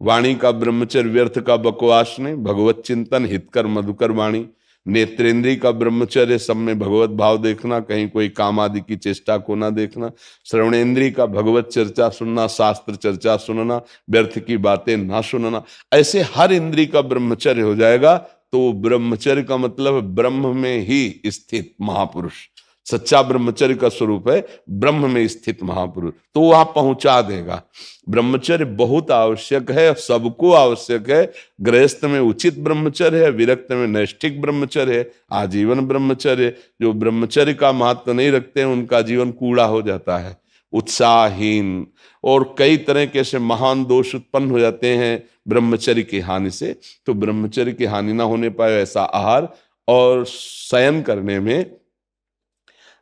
वाणी का ब्रह्मचर्य व्यर्थ का बकवास नहीं, भगवत चिंतन, हितकर मधुकर वाणी। नेत्रेंद्री का ब्रह्मचर्य सब में भगवत भाव देखना, कहीं कोई काम आदि की चेष्टा को ना देखना। श्रवणेन्द्री का भगवत चर्चा सुनना, शास्त्र चर्चा सुनना, व्यर्थ की बातें ना सुनना। ऐसे हर इंद्री का ब्रह्मचर्य हो जाएगा तो ब्रह्मचर्य का मतलब ब्रह्म में ही स्थित महापुरुष। सच्चा ब्रह्मचर्य का स्वरूप है ब्रह्म में स्थित महापुरुष, तो वहां पहुंचा देगा। ब्रह्मचर्य बहुत आवश्यक है, सबको आवश्यक है। गृहस्थ में उचित ब्रह्मचर्य है, विरक्त में नैष्ठिक ब्रह्मचर्य है, आजीवन ब्रह्मचर्य। जो ब्रह्मचर्य का महत्व नहीं रखते हैं उनका जीवन कूड़ा हो जाता है, उत्साहहीन, और कई तरह के ऐसे महान दोष उत्पन्न हो जाते हैं ब्रह्मचर्य की हानि से। तो ब्रह्मचर्य की हानि ना होने पाए ऐसा आहार, और शयन करने में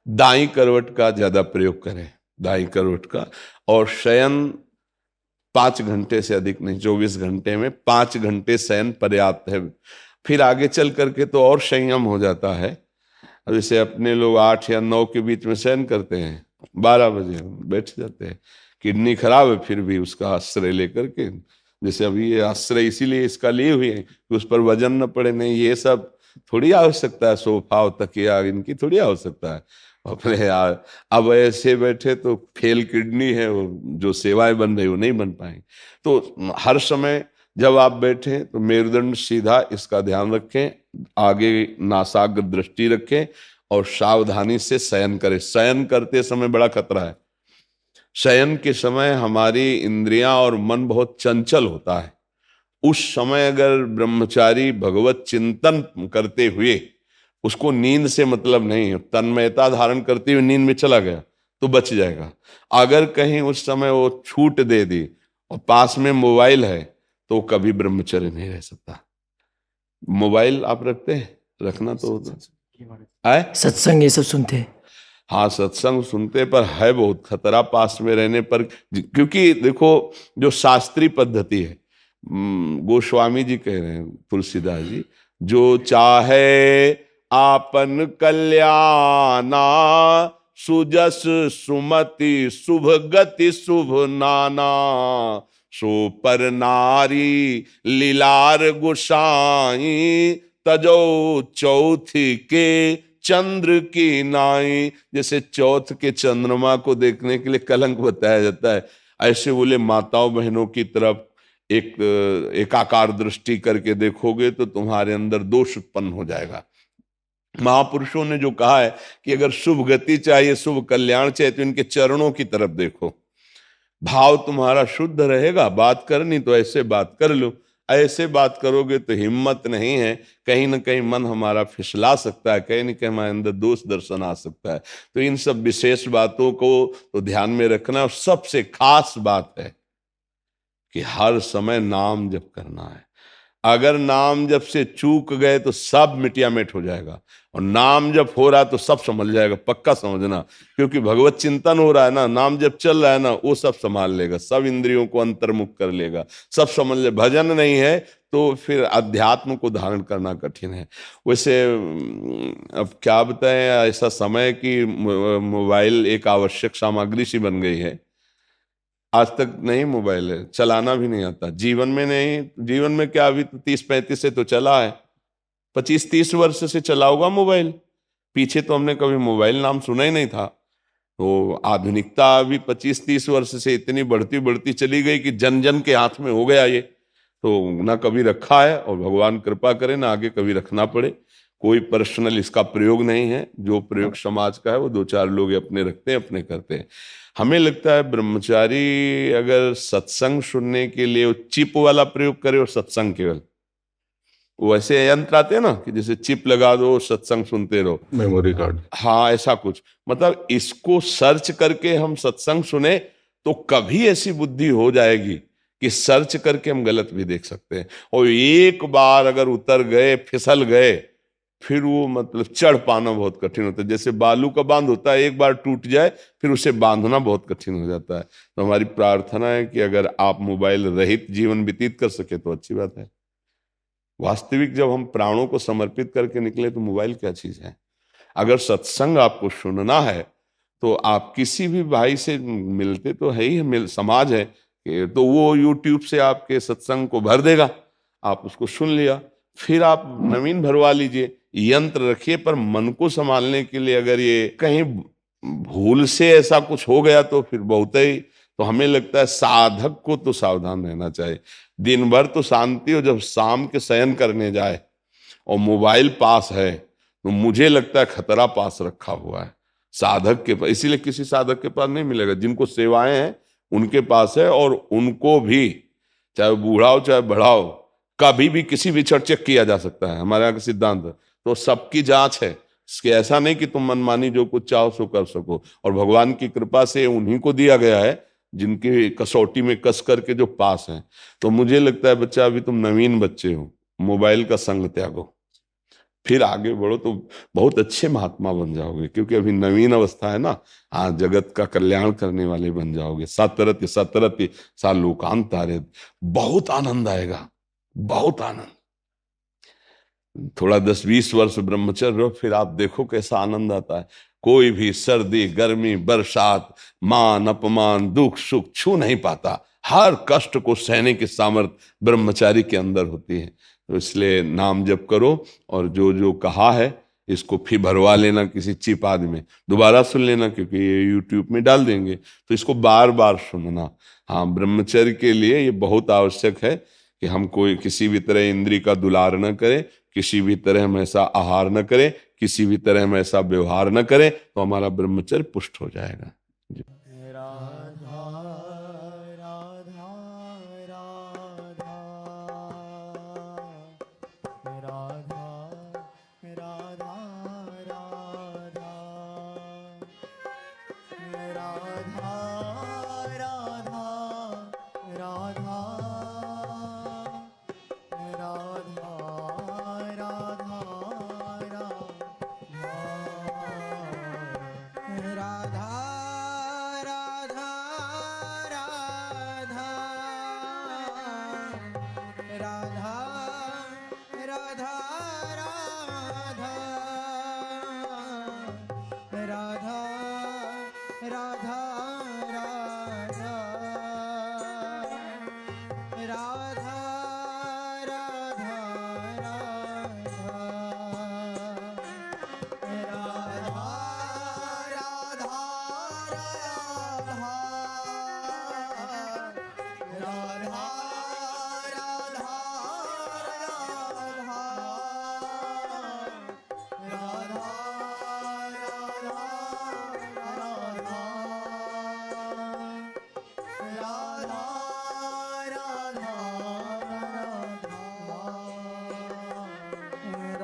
दाई करवट का ज्यादा प्रयोग करें, दाई करवट का। और शयन 5 घंटे से अधिक नहीं, 24 घंटे में 5 घंटे शयन पर्याप्त है। फिर आगे चल करके तो और संयम हो जाता है। अब जैसे अपने लोग 8 या 9 के बीच में शयन करते हैं, 12 बजे बैठ जाते हैं, किडनी खराब है फिर भी उसका आश्रय लेकर के। जैसे अभी ये आश्रय इसीलिए इसका लिए हुए हैं कि उस पर वजन न पड़े। नहीं, ये सब थोड़ी आवश्यकता है, सोफा और तकिया इनकी थोड़ी आवश्यकता है अपने यार। अब ऐसे बैठे तो फेल किडनी है, वो जो सेवाएं बन रही वो नहीं बन पाएंगी। तो हर समय जब आप बैठे तो मेरुदंड सीधा, इसका ध्यान रखें, आगे नासाग्र दृष्टि रखें और सावधानी से शयन करें। शयन करते समय बड़ा खतरा है। शयन के समय हमारी इंद्रियां और मन बहुत चंचल होता है। उस समय अगर ब्रह्मचारी भगवत चिंतन करते हुए, उसको नींद से मतलब नहीं है, तन्मयता धारण करते हुए नींद में चला गया तो बच जाएगा। अगर कहीं उस समय वो छूट दे दी और पास में मोबाइल है तो कभी ब्रह्मचर्य नहीं रह सकता। मोबाइल आप रखते हैं? रखना तो है। सत्संग ये सब सुनते हैं। हाँ, सत्संग सुनते, पर है बहुत खतरा पास में रहने पर। क्योंकि देखो, जो शास्त्रीय पद्धति है, गोस्वामी जी कह रहे हैं, तुलसीदास जी, जो चाहे आपन कल्याणा, सुजस सुमति शुभ गति शुभ नाना, सो पर नारी लीलार गुसाई, तजो चौथी के चंद्र की नाई। जैसे चौथ के चंद्रमा को देखने के लिए कलंक बताया जाता है, ऐसे बोले माताओं बहनों की तरफ एक एकाकार दृष्टि करके देखोगे तो तुम्हारे अंदर दोष उत्पन्न हो जाएगा। महापुरुषों ने जो कहा है कि अगर शुभ गति चाहिए, शुभ कल्याण चाहिए, तो इनके चरणों की तरफ देखो। भाव तुम्हारा शुद्ध रहेगा, बात करनी तो ऐसे बात कर लो। ऐसे बात करोगे तो हिम्मत नहीं है, कहीं ना कहीं मन हमारा फिसला सकता है, कहीं ना कहीं हमारे अंदर दोष दर्शन आ सकता है। तो इन सब विशेष बातों को तो ध्यान में रखना। और सबसे खास बात है कि हर समय नाम जप करना है। अगर नाम जप से चूक गए तो सब मिटिया मिट हो जाएगा, और नाम जप हो रहा तो सब समझ जाएगा, पक्का समझना। क्योंकि भगवत चिंतन हो रहा है ना, नाम जप चल रहा है ना, वो सब संभाल लेगा, सब इंद्रियों को अंतर्मुख कर लेगा, सब समझ ले। भजन नहीं है तो फिर अध्यात्म को धारण करना कठिन है। वैसे अब क्या बताएं, ऐसा समय कि मोबाइल एक आवश्यक सामग्री सी बन गई है। आज तक नहीं मोबाइल है, चलाना भी नहीं आता, जीवन में नहीं, जीवन में क्या, अभी तो 30-35 से तो चला है, 25-30 वर्ष से चला होगा मोबाइल, पीछे तो हमने कभी मोबाइल नाम सुना ही नहीं था। तो आधुनिकता अभी 25-30 वर्ष से इतनी बढ़ती बढ़ती चली गई कि जन जन के हाथ में हो गया ये, तो ना कभी रखा है और भगवान कृपा करे ना आगे कभी रखना पड़े। कोई पर्सनल इसका प्रयोग नहीं है, जो प्रयोग समाज का है वो 2-4 लोग अपने रखते हैं, अपने करते हैं। हमें लगता है ब्रह्मचारी अगर सत्संग सुनने के लिए वो चिप वाला प्रयोग करे और सत्संग केवल, वैसे यंत्र आते हैं ना कि जैसे चिप लगा दो सत्संग सुनते रहो, मेमोरी कार्ड। हाँ ऐसा कुछ, मतलब इसको सर्च करके हम सत्संग सुने तो कभी ऐसी बुद्धि हो जाएगी कि सर्च करके हम गलत भी देख सकते हैं, और एक बार अगर उतर गए, फिसल गए, फिर वो मतलब चढ़ पाना बहुत कठिन होता है। जैसे बालू का बांध होता है, एक बार टूट जाए फिर उसे बांधना बहुत कठिन हो जाता है। तो हमारी प्रार्थना है कि अगर आप मोबाइल रहित जीवन व्यतीत कर सके तो अच्छी बात है। वास्तविक जब हम प्राणों को समर्पित करके निकले तो मोबाइल क्या चीज है। अगर सत्संग आपको सुनना है तो आप किसी भी भाई से मिलते तो है ही, समाज है तो वो यूट्यूब से आपके सत्संग को भर देगा, आप उसको सुन लिया, फिर आप नवीन भरवा लीजिए, यंत्र रखिए, पर मन को संभालने के लिए अगर ये कहीं भूल से ऐसा कुछ हो गया तो फिर बहुत ही, तो हमें लगता है साधक को तो सावधान रहना चाहिए। दिन भर तो शांति हो, जब शाम के शयन करने जाए और मोबाइल पास है तो मुझे लगता है खतरा पास रखा हुआ है साधक के पास। इसीलिए किसी साधक के पास नहीं मिलेगा, जिनको सेवाएं हैं उनके पास है, और उनको भी चाहे बूढ़ा हो चाहे बड़ा हो कभी भी किसी भी क्षण चेक किया जा सकता है, हमारे यहाँ का सिद्धांत है। तो सबकी जांच है, इसके ऐसा नहीं कि तुम मनमानी जो कुछ चाहो सो कर सको, और भगवान की कृपा से उन्हीं को दिया गया है जिनकी कसौटी में कस करके जो पास हैं। तो मुझे लगता है बच्चा, अभी तुम नवीन बच्चे हो, मोबाइल का संग त्यागो, फिर आगे बढ़ो तो बहुत अच्छे महात्मा बन जाओगे, क्योंकि अभी नवीन अवस्था है ना। हाँ, जगत का कल्याण करने वाले बन जाओगे। सतरति सतरति सा लोकांत तारे, बहुत आनंद आएगा, बहुत आनंद। थोड़ा 10-20 वर्ष ब्रह्मचर्य रहो, फिर आप देखो कैसा आनंद आता है। कोई भी सर्दी गर्मी बरसात मान अपमान दुख सुख छू नहीं पाता, हर कष्ट को सहने की सामर्थ्य ब्रह्मचारी के अंदर होती है। तो इसलिए नाम जप करो, और जो जो कहा है इसको फिर भरवा लेना किसी चिप आदि में, दोबारा सुन लेना, क्योंकि ये यूट्यूब में डाल देंगे, तो इसको बार बार सुनना। हाँ, ब्रह्मचर्य के लिए ये बहुत आवश्यक है कि हम कोई किसी भी तरह इंद्री का दुलार न करें, किसी भी तरह हम ऐसा आहार न करें, किसी भी तरह हम ऐसा व्यवहार न करें, तो हमारा ब्रह्मचर्य पुष्ट हो जाएगा। जी।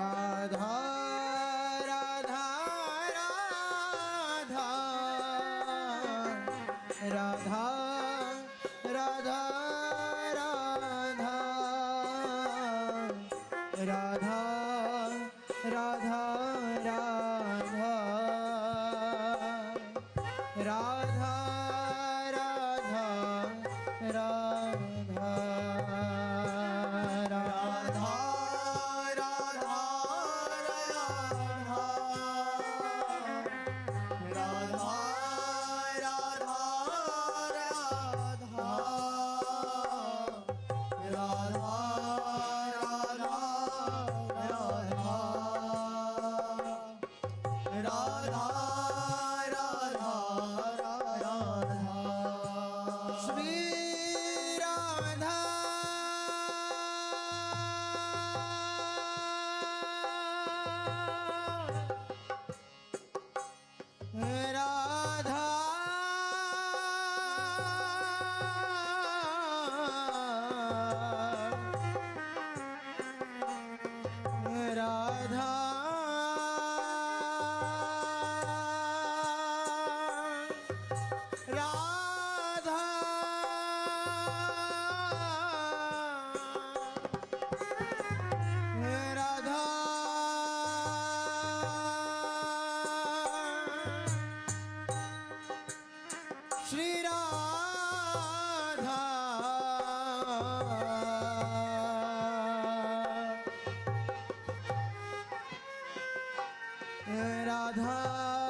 राधा राधा राधा राधा राधा राधा राधा राधा राधा राधा राधा